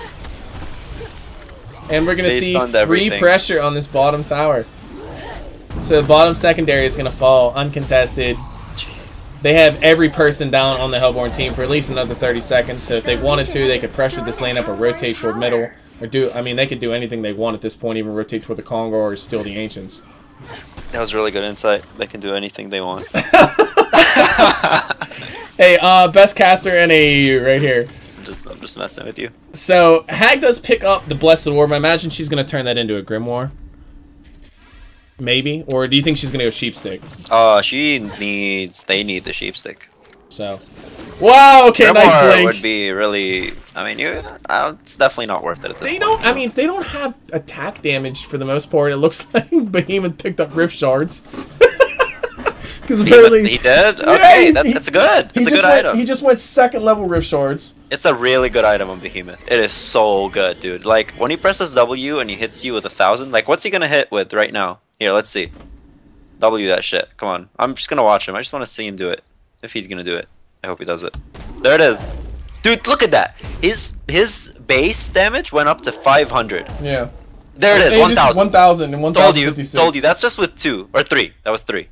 And we're gonna see free pressure on this bottom tower. So the bottom secondary is gonna fall uncontested. Jeez. They have every person down on the Hellborn team for at least another 30 seconds. So if they wanted to, they could pressure this lane up or rotate toward middle. Or they could do anything they want at this point, even rotate toward the Congo or steal the Ancients. That was really good insight. They can do anything they want. Hey, best caster in AAU right here. I'm just messing with you. So, Hag does pick up the Blessed Orb. I imagine she's going to turn that into a Grimoire. Maybe. Or do you think she's going to go Sheepstick? They need the Sheepstick. So, wow, okay, Grimoire nice blink. Would be really, I mean, it's definitely not worth it at this point. I mean, they don't have attack damage for the most part. It looks like Behemoth picked up Rift Shards. Because apparently he did. Okay, that's good. It's a good item. He just went 2nd level Rift Shards. It's a really good item on Behemoth. It is so good, dude. Like when he presses W and he hits you with 1,000, like what's he gonna hit with right now? Here, let's see. W that shit. Come on. I'm just gonna watch him. I just want to see him do it. If he's gonna do it. I hope he does it. There it is. Dude, look at that. His base damage went up to 500. Yeah. There it is, 1,000. 1,000 and 1,056. Told you. That's just with 2 or 3. That was 3.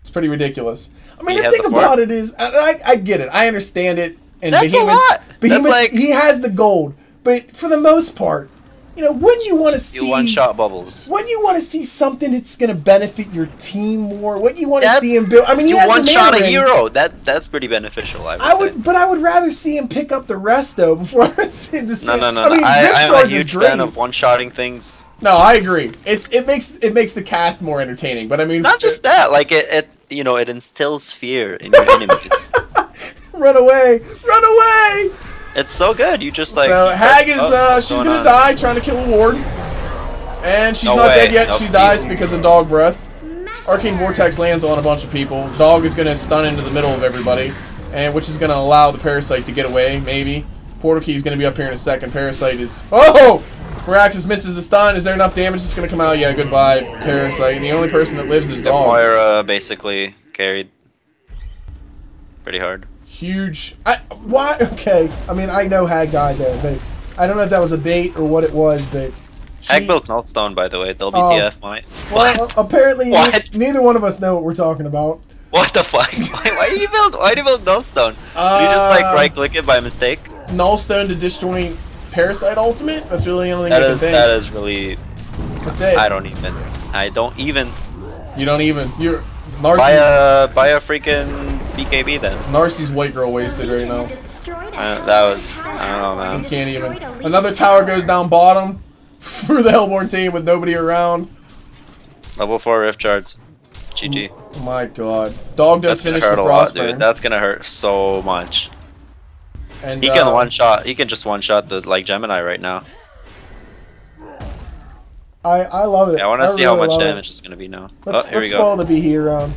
It's pretty ridiculous. I mean, the thing about it is, I get it. I understand it. And that's a lot. Behemoth, that's like, he has the gold, but for the most part, when you want to see one-shot bubbles, when you want to see something that's going to benefit your team more, when you want to see him build. I mean, you one-shot a hero. That's pretty beneficial. I would rather see him pick up the rest though before I see the. No. I mean, I'm a huge fan of one-shotting things. No, I agree. It makes the cast more entertaining, but I mean, not just that. Like it instills fear in your enemies. Run away! Run away! It's so good. You just like. So Hag is she's gonna die trying to kill a ward, and she's not dead yet. She dies because of dog breath. Arcane Vortex lands on a bunch of people. Dog is gonna stun into the middle of everybody, and which is gonna allow the Parasite to get away. Maybe Portal Key is gonna be up here in a second. Parasite is Moraxus misses the stun. Is there enough damage that's gonna come out? Yeah, goodbye Parasite. And the only person that lives is Dog. Moira basically carried pretty hard. Huge. Why? Okay. I mean, I know Hag died there, but I don't know if that was a bait or what it was, but... Hag built Nullstone, by the way. WTF, might. Well, apparently neither one of us know what we're talking about. What the fuck? Why did you build Nullstone? Did you just, like, right-click it by mistake? Nullstone to disjoint Parasite Ultimate? That's really the only thing I can think. That is really... That's it. I don't even... You don't even. You're buy a freaking BKB then. Narcy's white girl wasted right now. That was, I don't know, man. You can't even. Another tower goes down bottom for the Hellborn team with nobody around. Level 4 rift shards. GG. Oh my god. Dog does finish the Frostburn. Dude. That's gonna hurt so much. And he can one shot. He can just one shot the Gemini right now. I love it. Yeah, I want to see how much damage it's gonna be now. Here we go. Let's follow the BE around.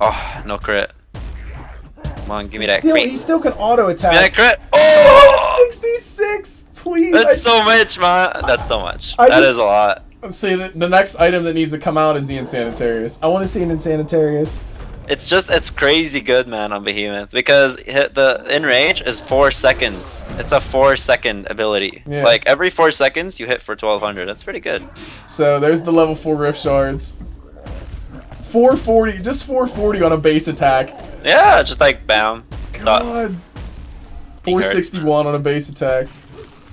Oh, no crit. Come on, give me that crit. He still can auto attack. Give me that crit. Oh! 66! Please. That's so much, man. That's so much. That is a lot. Let's see, the next item that needs to come out is the Insanitarius. I want to see an Insanitarius. It's crazy good, man, on Behemoth, because the enrage is 4 seconds. It's a 4-second ability. Yeah. Like every 4 seconds you hit for 1200. That's pretty good. So there's the level 4 rift shards. 440, just 440 on a base attack. Yeah, just like bam. God. 461 on a base attack.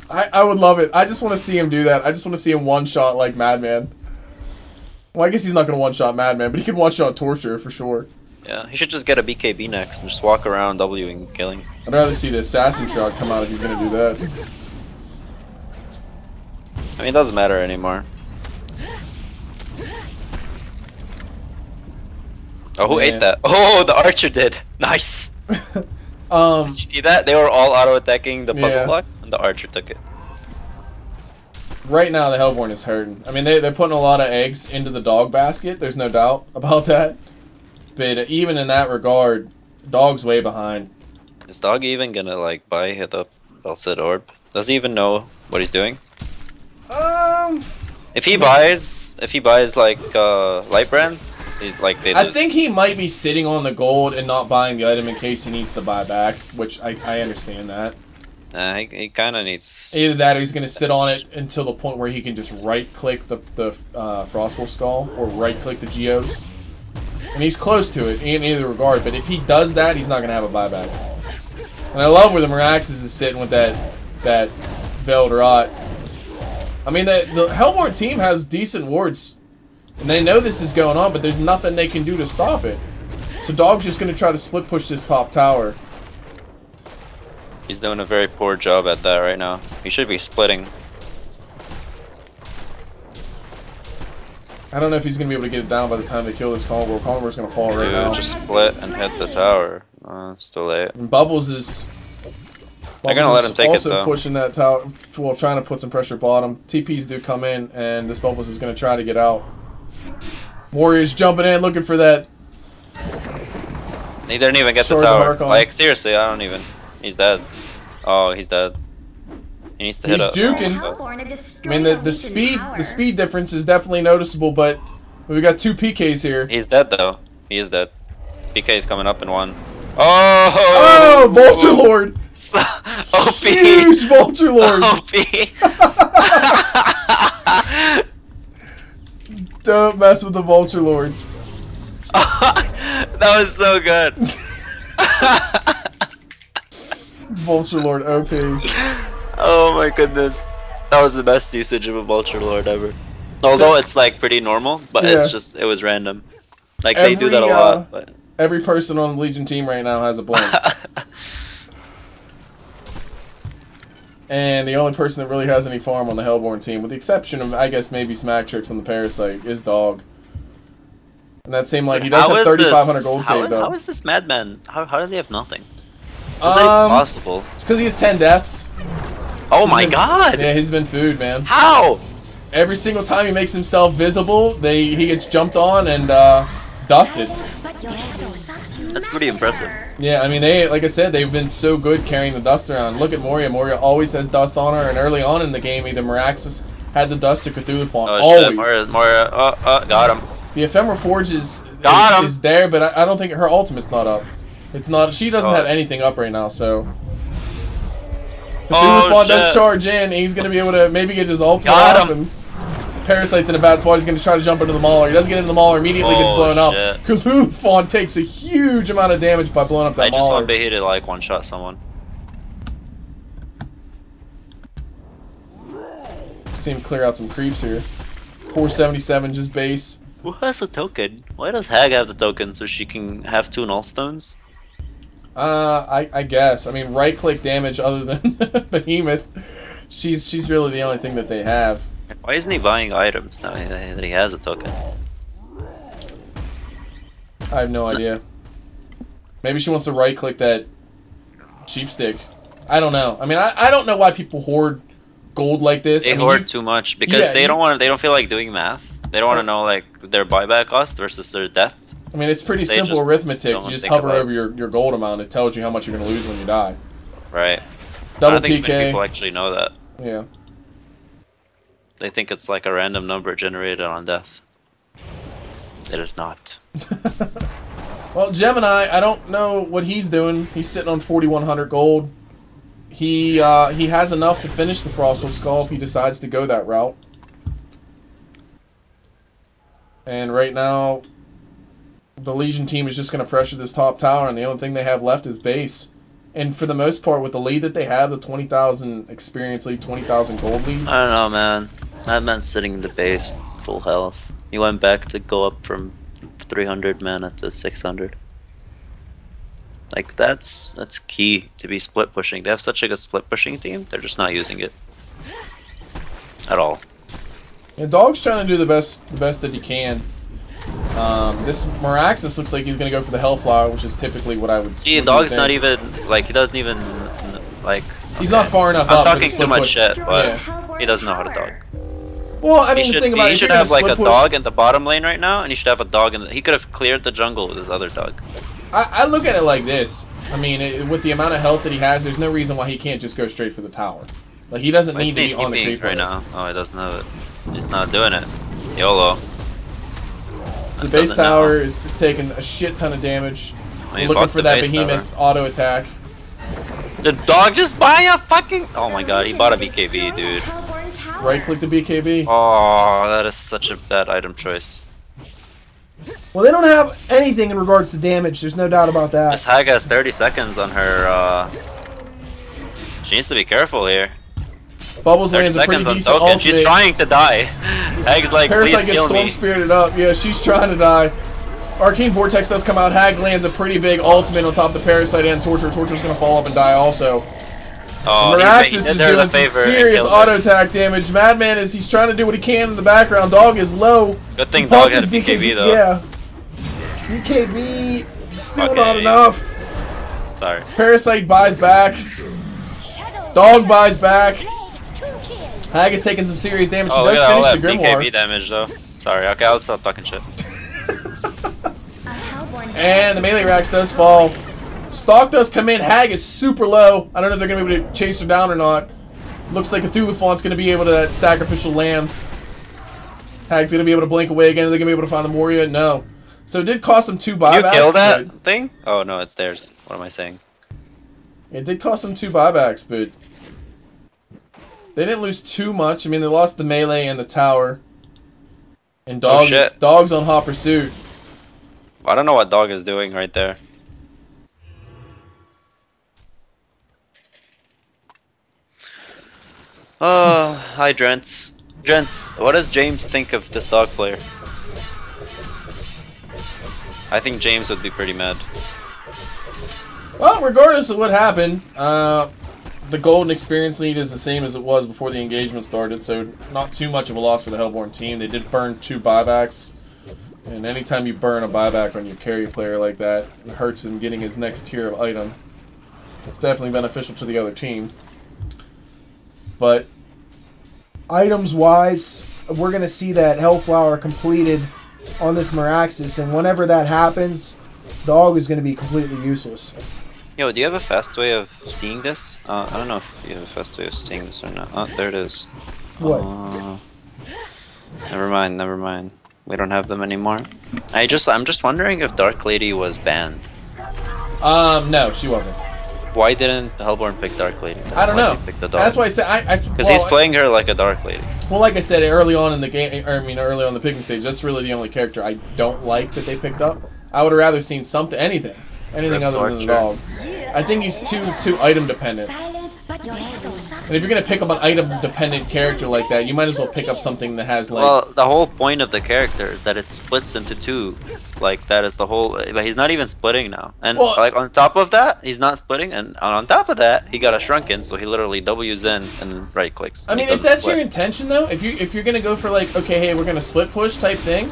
I would love it. I just want to see him do that. I just want to see him one-shot like Madman. Well, I guess he's not going to one-shot Madman, but he can one-shot Torture for sure. Yeah, he should just get a BKB next and just walk around Wing killing. I'd rather see the Assassin shot come out if he's going to do that. I mean, it doesn't matter anymore. Oh, who ate that? Oh, the archer did. Nice. Did you see that? They were all auto-attacking the puzzle blocks, and the archer took it. Right now, the Hellborn is hurting. I mean, they're putting a lot of eggs into the dog basket. There's no doubt about that. But even in that regard, dog's way behind. Is dog even gonna like buy the Belsid orb? Does he even know what he's doing? If he buys like Lightbrand, I think he might be sitting on the gold and not buying the item in case he needs to buy back, which I understand that. He kind of needs... Either that or he's going to sit on it until the point where he can just right-click the Frostwolf Skull or right-click the Geos. And he's close to it in either regard, but if he does that, he's not going to have a buyback. And I love where the Moraxus is sitting with that Veiled Rot. I mean, the Hellborn team has decent wards. And they know this is going on, but there's nothing they can do to stop it. So Dog's just going to try to split push this top tower. He's doing a very poor job at that right now. He should be splitting. I don't know if he's going to be able to get it down by the time they kill this Convor. Convor's going to fall right now. Just split and hit the tower. It's too late. And Bubbles is... They're going to let him take it, though. Also pushing that tower, well, trying to put some pressure bottom. TPs do come in, and this Bubbles is going to try to get out. Warriors jumping in, looking for that. He didn't even get the tower. Like, seriously, I don't even... He's dead. Oh, he's dead. He needs to hit up. He's juking. I mean, the speed difference is definitely noticeable, but we got 2 PKs here. He's dead, though. He is dead. PK is coming up in 1. Oh! Oh, Vulture Lord! OP! Huge Vulture Lord! OP! Don't mess with the Vulture Lord. That was so good. Vulture Lord OP. Oh my goodness. That was the best usage of a Vulture Lord ever. Although it's like pretty normal, but it's just, it was random. Like they do that a lot. But... Every person on the Legion team right now has a blink. And the only person that really has any farm on the Hellborn team, with the exception of, I guess, maybe Smack Tricks on the Parasite, is Dog. And that seemed like he does have 3,500 gold saved up. How is this Madman? How does he have nothing? How's that possible? Because he has 10 deaths. Oh my god! Yeah, he's been food, man. How? Every single time he makes himself visible, he gets jumped on and dusted. That's pretty impressive. Yeah, I mean, like I said, they've been so good carrying the dust around. Look at Moria. Moria always has dust on her, and early on in the game, either Moraxus had the dust or Cthulhuphant. Always. Moria, got him. The Ephemeral Forge is there, but I don't think her ultimate's not up. It's not. She doesn't have anything up right now, so. Cthulhuphant does charge in. He's going to be able to maybe get his ultimate off. And Parasite's in a bad spot. He's going to try to jump into the Mauler. He doesn't get into the Mauler. Immediately gets blown up. Cthulhuphant takes a huge amount of damage by blowing up that Mauler. I just want Behe to like one-shot someone. See him clear out some creeps here. 477 just base. Who has a token? Why does Hag have the token so she can have 2 null stones? I guess. I mean, right-click damage other than Behemoth. She's really the only thing that they have. Why isn't he buying items now that he has a token? I have no idea. Maybe she wants to right-click that sheep stick. I don't know. I mean, I don't know why people hoard gold like this. They hoard too much because they don't feel like doing math. They don't want to know like their buyback cost versus their death. I mean, it's pretty simple arithmetic. You just hover over your gold amount. It tells you how much you're going to lose when you die. Right. Double I don't think PK. many people actually know that. Yeah. They think it's like a random number generated on death. It is not. Well, Gemini, I don't know what he's doing. He's sitting on 4,100 gold. He has enough to finish the Frostwolf Skull if he decides to go that route. And right now, the Legion team is just going to pressure this top tower, and the only thing they have left is base. And for the most part, with the lead that they have, the 20,000 experience lead, 20,000 gold lead. I don't know, man. Madman's sitting in the base, full health. He went back to go up from 300 mana to 600. Like, that's key to be split pushing. They have such a good split pushing team, they're just not using it. At all. Yeah, Dog's trying to do the best that he can. This Moraxus looks like he's going to go for the Hellflower, which is typically what I would see. Dog's not even, like, he doesn't even, like... He's not far enough I'm up. talking too much shit, but he doesn't know how to dog. Well, I mean, the thing about it, he should have, like, a dog in the bottom lane right now, and he should have a dog in the... He could have cleared the jungle with his other dog. I look at it like this. I mean, with the amount of health that he has, there's no reason why he can't just go straight for the tower. Like, he doesn't need to be on the creep right now. Oh, he doesn't have it. He's not doing it. YOLO. So the base tower is taking a shit ton of damage. Looking for that Behemoth auto attack. The dog just buy a fucking... Oh my god, he bought a BKB, dude. Right click the BKB. Oh, that is such a bad item choice. Well, they don't have anything in regards to damage. There's no doubt about that. This Hag has 30 seconds on her. She needs to be careful here. Bubbles lands a pretty decent ultimate. She's trying to die. Hag's like, Parasite please kill me. Storm Spirited up. Yeah, she's trying to die. Arcane Vortex does come out. Hag lands a pretty big ultimate on top of the Parasite and Torture. Torture's going to fall up and die also. Oh, Moraxus is doing some serious auto attack damage. Madman he's trying to do what he can in the background. Dog is low. Good thing Dog had a BKB though. Yeah. BKB still not enough. Sorry. Parasite buys back. Dog buys back. Hag is taking some serious damage. She does finish the Grimoire. BKB damage though. Sorry. Okay, I'll stop talking shit. And the melee racks does fall. Stalk does come in. Hag is super low. I don't know if they're going to be able to chase her down or not. Looks like Cthulhuphant's going to be able to sacrificial lamb. Hag's going to be able to blink away again. Are they going to be able to find the Moria? No. So it did cost them 2 buybacks. You kill that thing? Oh no, it's theirs. What am I saying? It did cost them 2 buybacks, but they didn't lose too much. I mean, they lost the melee and the tower. And Dog's on hot pursuit. I don't know what Dog is doing right there. Oh, hi Drents. Drents, what does James think of this Dog player? I think James would be pretty mad. Well, regardless of what happened, the golden experience lead is the same as it was before the engagement started, so not too much of a loss for the Hellborn team. They did burn 2 buybacks, and anytime you burn a buyback on your carry player like that, it hurts him getting his next tier of item. It's definitely beneficial to the other team. But items-wise, we're going to see that Hellflower completed on this Moraxus, and whenever that happens, Dog is going to be completely useless. Yo, do you have a fast way of seeing this? I don't know if you have a fast way of seeing this or not. Oh, there it is. What? Never mind, never mind. We don't have them anymore. I'm just wondering if Dark Lady was banned. No, she wasn't. Why didn't Hellborn pick Dark Lady? I don't know. That's why I said because he's playing her like a Dark Lady. Well, like I said early on in the game, early on the picking stage, that's really the only character I don't like that they picked up. I would have rather seen anything other than the Dog. I think he's too item dependent. And if you're gonna pick up an item-dependent character like that, you might as well pick up something that has like. Well, the whole point of the character is that it splits into two. Like that is the whole. But he's not even splitting now. And well, like on top of that, he's not splitting. And on top of that, he got a shrunken, so he literally W's in and right clicks. I mean, if that's your intention though, if you're gonna go for like, okay, hey, we're gonna split push type thing.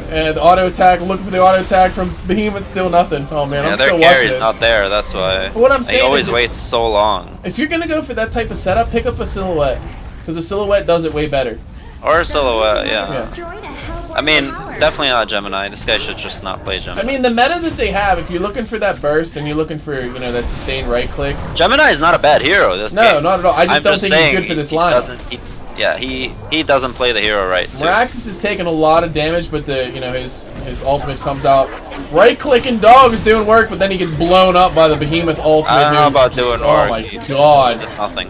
And the auto attack, looking for the auto attack from Behemoth, still nothing. Oh man, I'm still watching it. Their carry's not there, that's why. But what I'm saying he always waits so long. If you're gonna go for that type of setup, pick up a silhouette, because a silhouette does it way better. Or a silhouette, yeah. I mean, definitely not Gemini. This guy should just not play Gemini. I mean, the meta that they have, if you're looking for that burst and you're looking for, you know, that sustained right click. Gemini is not a bad hero. This no, game. not at all. I just don't think he's good for this lineup. Yeah, he doesn't play the hero right. Too. Moraxus is taking a lot of damage, but his ultimate comes out. Right clicking dog is doing work, but then he gets blown up by the Behemoth ultimate. I don't know about doing work. Oh my god. Nothing.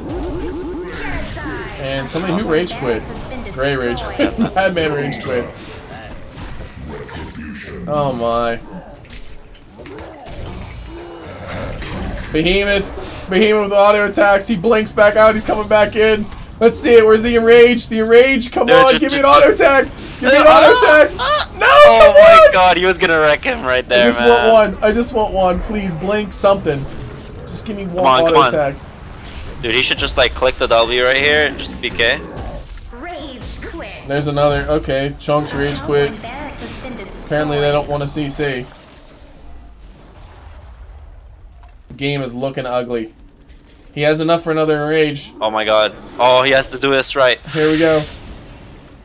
And somebody who rage quit. Gray rage quit. Madman rage quit. Oh my. Behemoth with auto attacks. He blinks back out. He's coming back in. Let's see it. Where's the enrage? The enrage. Come on, give me an auto attack. Give me an auto attack. No, oh my god, he was gonna wreck him right there, I just want one. I just want one. Please blink something. Just give me one auto attack. Dude, he should just like click the W right here and just PK. Rage quit. There's another. Okay, Chunks rage quit. Apparently they don't want to CC. The game is looking ugly. He has enough for another enrage. Oh my god. Oh, he has to do this right. Here we go.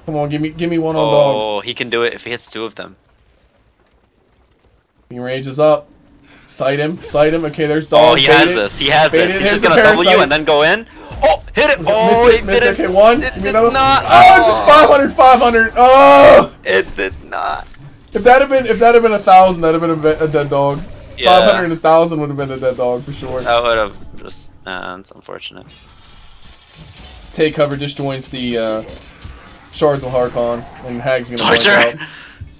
Come on, give me one on dog. Oh, he can do it if he hits two of them. The enrage is up. Sight him. Okay, there's dog. Oh, he has this. He has this. He's just gonna W and then go in. Oh, hit it. Oh, missed it. Okay, one. It did not. Oh, just 500. Oh! It did not. If that had been 1,000, that'd have been a dead dog. Yeah. 500 and 1,000 would have been a dead dog for sure. That would have just. It's unfortunate. Take cover disjoints the shards of Harkon, and Hag's gonna punch out.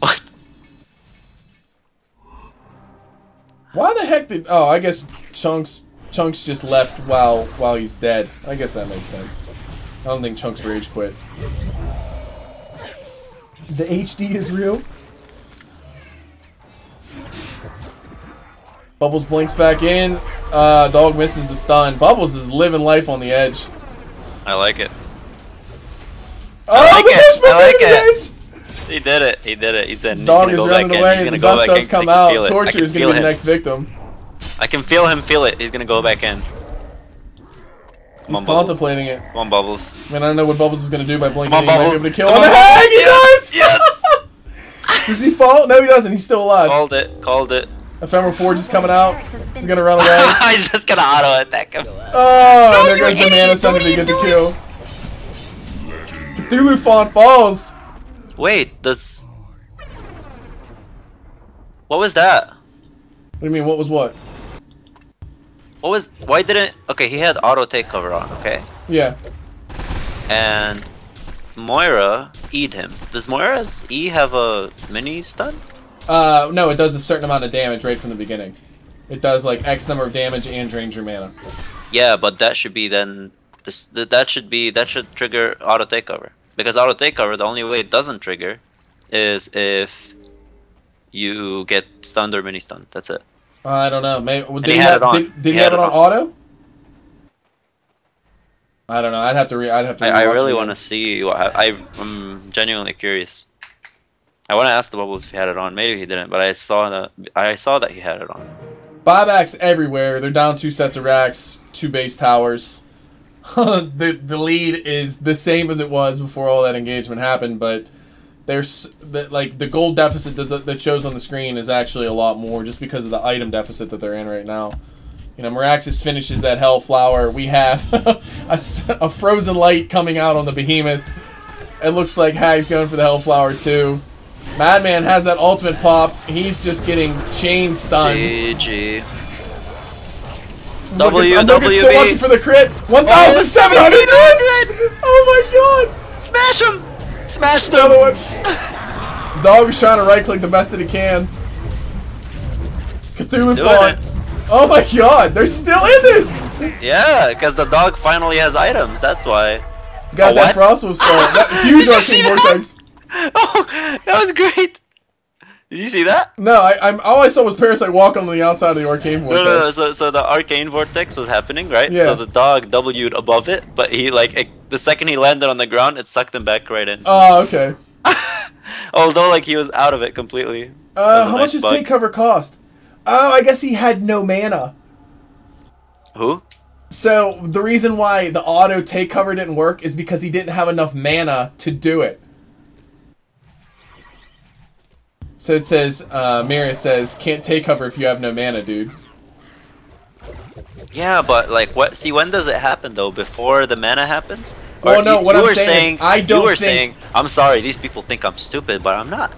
What? Why the heck did? Oh, I guess Chunks just left while he's dead. I guess that makes sense. I don't think Chunks rage quit. The HD is real. Bubbles blinks back in. Dog misses the stun. Bubbles is living life on the edge. I like it. Oh, I like it. He did it. He said dog is running away. The dust does come out. Torture is going to be the next victim. I can feel him feel it. He's going to go back in. He's contemplating it. Come on, Bubbles. Man, I don't know what Bubbles is going to do by blinking. Come on, Bubbles. He might be able to kill him. Hey, he does! Yes! Does he fall? No, he doesn't. He's still alive. Called it. Ephemeral Forge is coming out. He's gonna run away. He's just gonna auto attack him. Oh, no, there goes the mana center to get the kill. Cthulhuphant falls. Wait, what was that? What do you mean? What was what? Why didn't? Okay, he had auto take cover on. Okay. Yeah. And Moira E'd him. Does Moira's E have a mini stun? No, it does a certain amount of damage right from the beginning. It does like X number of damage and drains your mana. Yeah, but that should be then. That should trigger auto takeover. Because auto takeover, the only way it doesn't trigger is if you get stunned or mini stunned. That's it. I don't know. Maybe did he have it on? Did he have it on auto? I don't know. I'd have to. I really want to see what. I'm genuinely curious. I want to ask the Bubbles if he had it on. Maybe he didn't, but I saw that he had it on. Buybacks everywhere. They're down 2 sets of racks, 2 base towers. the lead is the same as it was before all that engagement happened, but there's like the gold deficit that shows on the screen is actually a lot more just because of the item deficit that they're in right now. You know, Moraxus finishes that Hellflower. We have a frozen light coming out on the Behemoth. It looks like Hag's going for the Hellflower too. Madman has that ultimate popped. He's just getting chain stunned. GG. I'm still watching for the crit. 1,700. Oh my god. Smash him. Smash the other one. Dog is trying to right click the best that he can. Cthulhuphant. Oh my god, they're still in this! Yeah, because the dog finally has items, that's why. Got that Frostwolf Skull. That huge Arcane Vortex. Oh, that was great! Did you see that? No, all I saw was Parasite walking on the outside of the Arcane Vortex. No. So the Arcane Vortex was happening, right? Yeah. So the dog W'd above it, but he the second he landed on the ground, it sucked him back right in. Oh, okay. Although like he was out of it completely. How much does take cover cost? Oh, I guess he had no mana. Who? So the reason why the auto take cover didn't work is because he didn't have enough mana to do it. So it says, Moria says, can't take cover if you have no mana, dude. Yeah, but like, what? See, when does it happen though? Before the mana happens? Well, no. What I'm saying, I don't. You were saying, I'm sorry. These people think I'm stupid, but I'm not.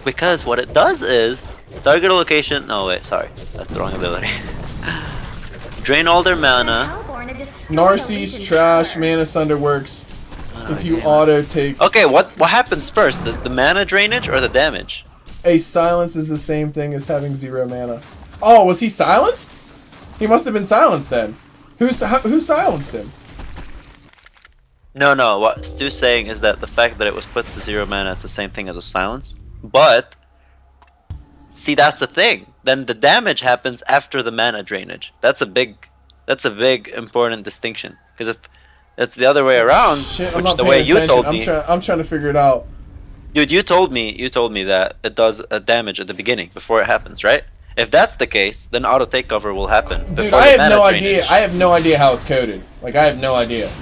Because what it does is target a location. No, wait, sorry, that's the wrong ability. Drain all their mana. Narcisse trash mana sunder works if you auto take. Okay, what happens first? The mana drainage or the damage? A silence is the same thing as having 0 mana. Oh, was he silenced? He must have been silenced then. Who silenced him? No. What Stu's saying is that the fact that it was put to 0 mana is the same thing as a silence. But see, that's the thing. Then the damage happens after the mana drainage. That's a big important distinction. Because if it's the other way around, which the way you told me, I'm trying to figure it out. Dude, you told me that it does a damage at the beginning before it happens, right? If that's the case, then auto takeover will happen. Dude, I have no idea. I have no idea how it's coded. Like, I have no idea.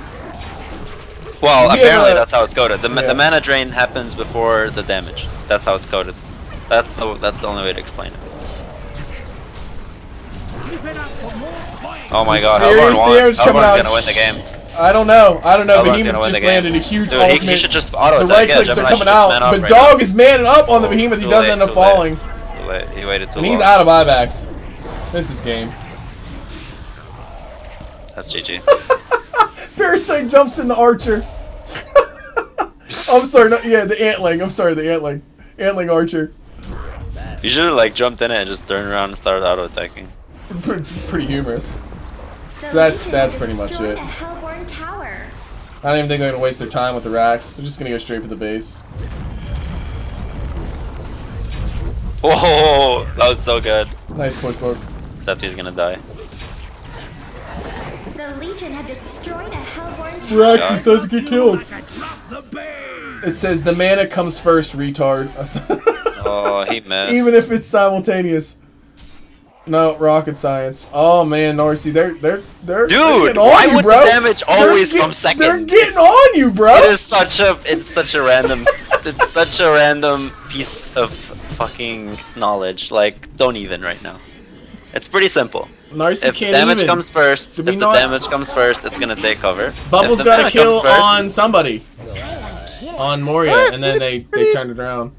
Well, apparently that's how it's coded. The mana drain happens before the damage. That's how it's coded. That's the only way to explain it. Oh my god, Hellborn's gonna win the game. I don't know. Behemoth just landed a huge Dude, ultimate. he should just auto the attack. right clicks are coming out. But Dog is manning up on the Behemoth. He does end up falling. Too late. He waited too long. And he's out of buybacks. This is game. That's GG. Parasite jumps in the archer. I'm sorry. The antling. I'm sorry, the antling. Antling archer. You should have like jumped in it and just turned around and started auto attacking. Pretty humorous. So that's pretty much it. I don't even think they're gonna waste their time with the racks. They're just gonna go straight for the base. Whoa, that was so good. Nice push poke. Except he's gonna die. The Legion have destroyed a Hellborn tower. Moraxus doesn't get killed. It says the mana comes first, retard. Oh, he missed. Even if it's simultaneous. No, rocket science. Oh man, Narcy, they're Dude, getting on why you, would bro. the damage always come second? They're getting on you, bro. It's such a random it's such a random piece of fucking knowledge. Like, don't even right now. It's pretty simple. Narcy if can't damage even. comes first, if the damage comes first, it's gonna take cover. Bubbles got a kill on somebody. On Moria, and then they turned it around.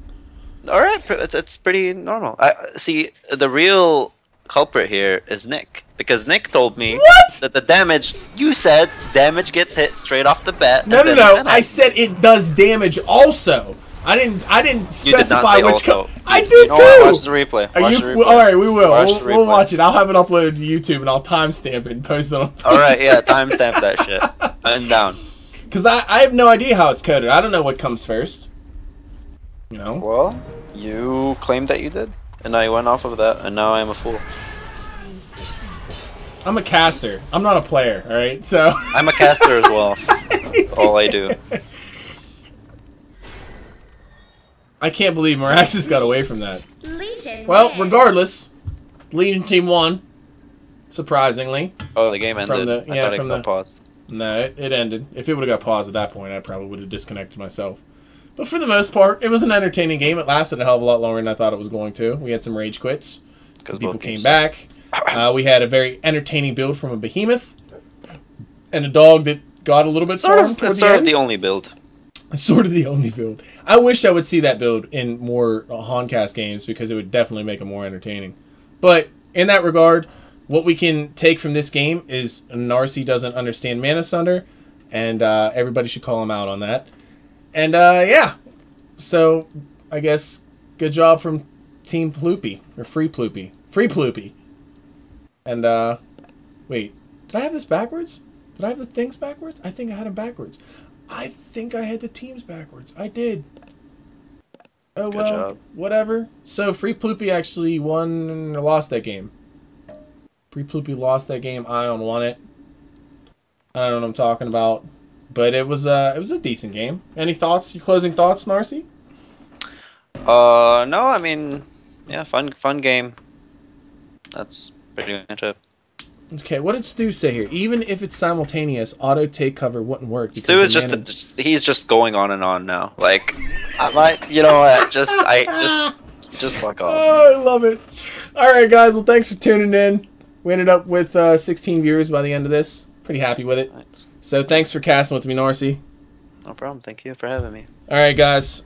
Alright, it's pretty normal. See, the real culprit here is Nick, because Nick told me that the damage, you said damage gets hit straight off the bat. No. I said it does damage also. I didn't specify which. I did too. Watch the replay. All right, we will. We'll watch it. I'll have it uploaded to YouTube and I'll timestamp it and post it on. All right, yeah, timestamp that shit and down. Because I have no idea how it's coded. I don't know what comes first. You know. Well, you claimed that you did, and I went off of that, and now I am a fool. I'm a caster. I'm not a player, alright? So I'm a caster as well. That's all I do. I can't believe Moraxus got away from that. Legion well, regardless, Legion team won. Surprisingly. Oh, the game ended. I thought it got paused. No, it ended. If it would have got paused at that point, I probably would have disconnected myself. But for the most part, it was an entertaining game. It lasted a hell of a lot longer than I thought it was going to. We had some rage quits. Some people came back. We had a very entertaining build from a Behemoth. And a dog that got a little bit sort of the only build. Sort of the only build. I wish I would see that build in more Honcast games because it would definitely make it more entertaining. But in that regard, what we can take from this game is Narcy doesn't understand Mana Sunder, and everybody should call him out on that. And yeah, so I guess good job from Team Ploopy, or Free Ploopy. Free Ploopy. And, wait. Did I have this backwards? Did I have the things backwards? I think I had them backwards. I think I had the teams backwards. I did. Oh, Good well, job. Whatever. So, Free Ploopy actually won or lost that game. Free Ploopy lost that game. ioyn won it. I don't know what I'm talking about. But it was a decent game. Any thoughts? Your closing thoughts, Narcy? No, I mean, yeah, fun game. That's pretty much it. Okay, what did Stu say here? Even if it's simultaneous, auto take cover wouldn't work. Stu is he's just going on and on now. Like, I might, you know what? Just fuck off. Oh, I love it. All right, guys. Well, thanks for tuning in. We ended up with 16 viewers by the end of this. Pretty happy with it. Nice. So thanks for casting with me, Narcy. No problem. Thank you for having me. All right, guys.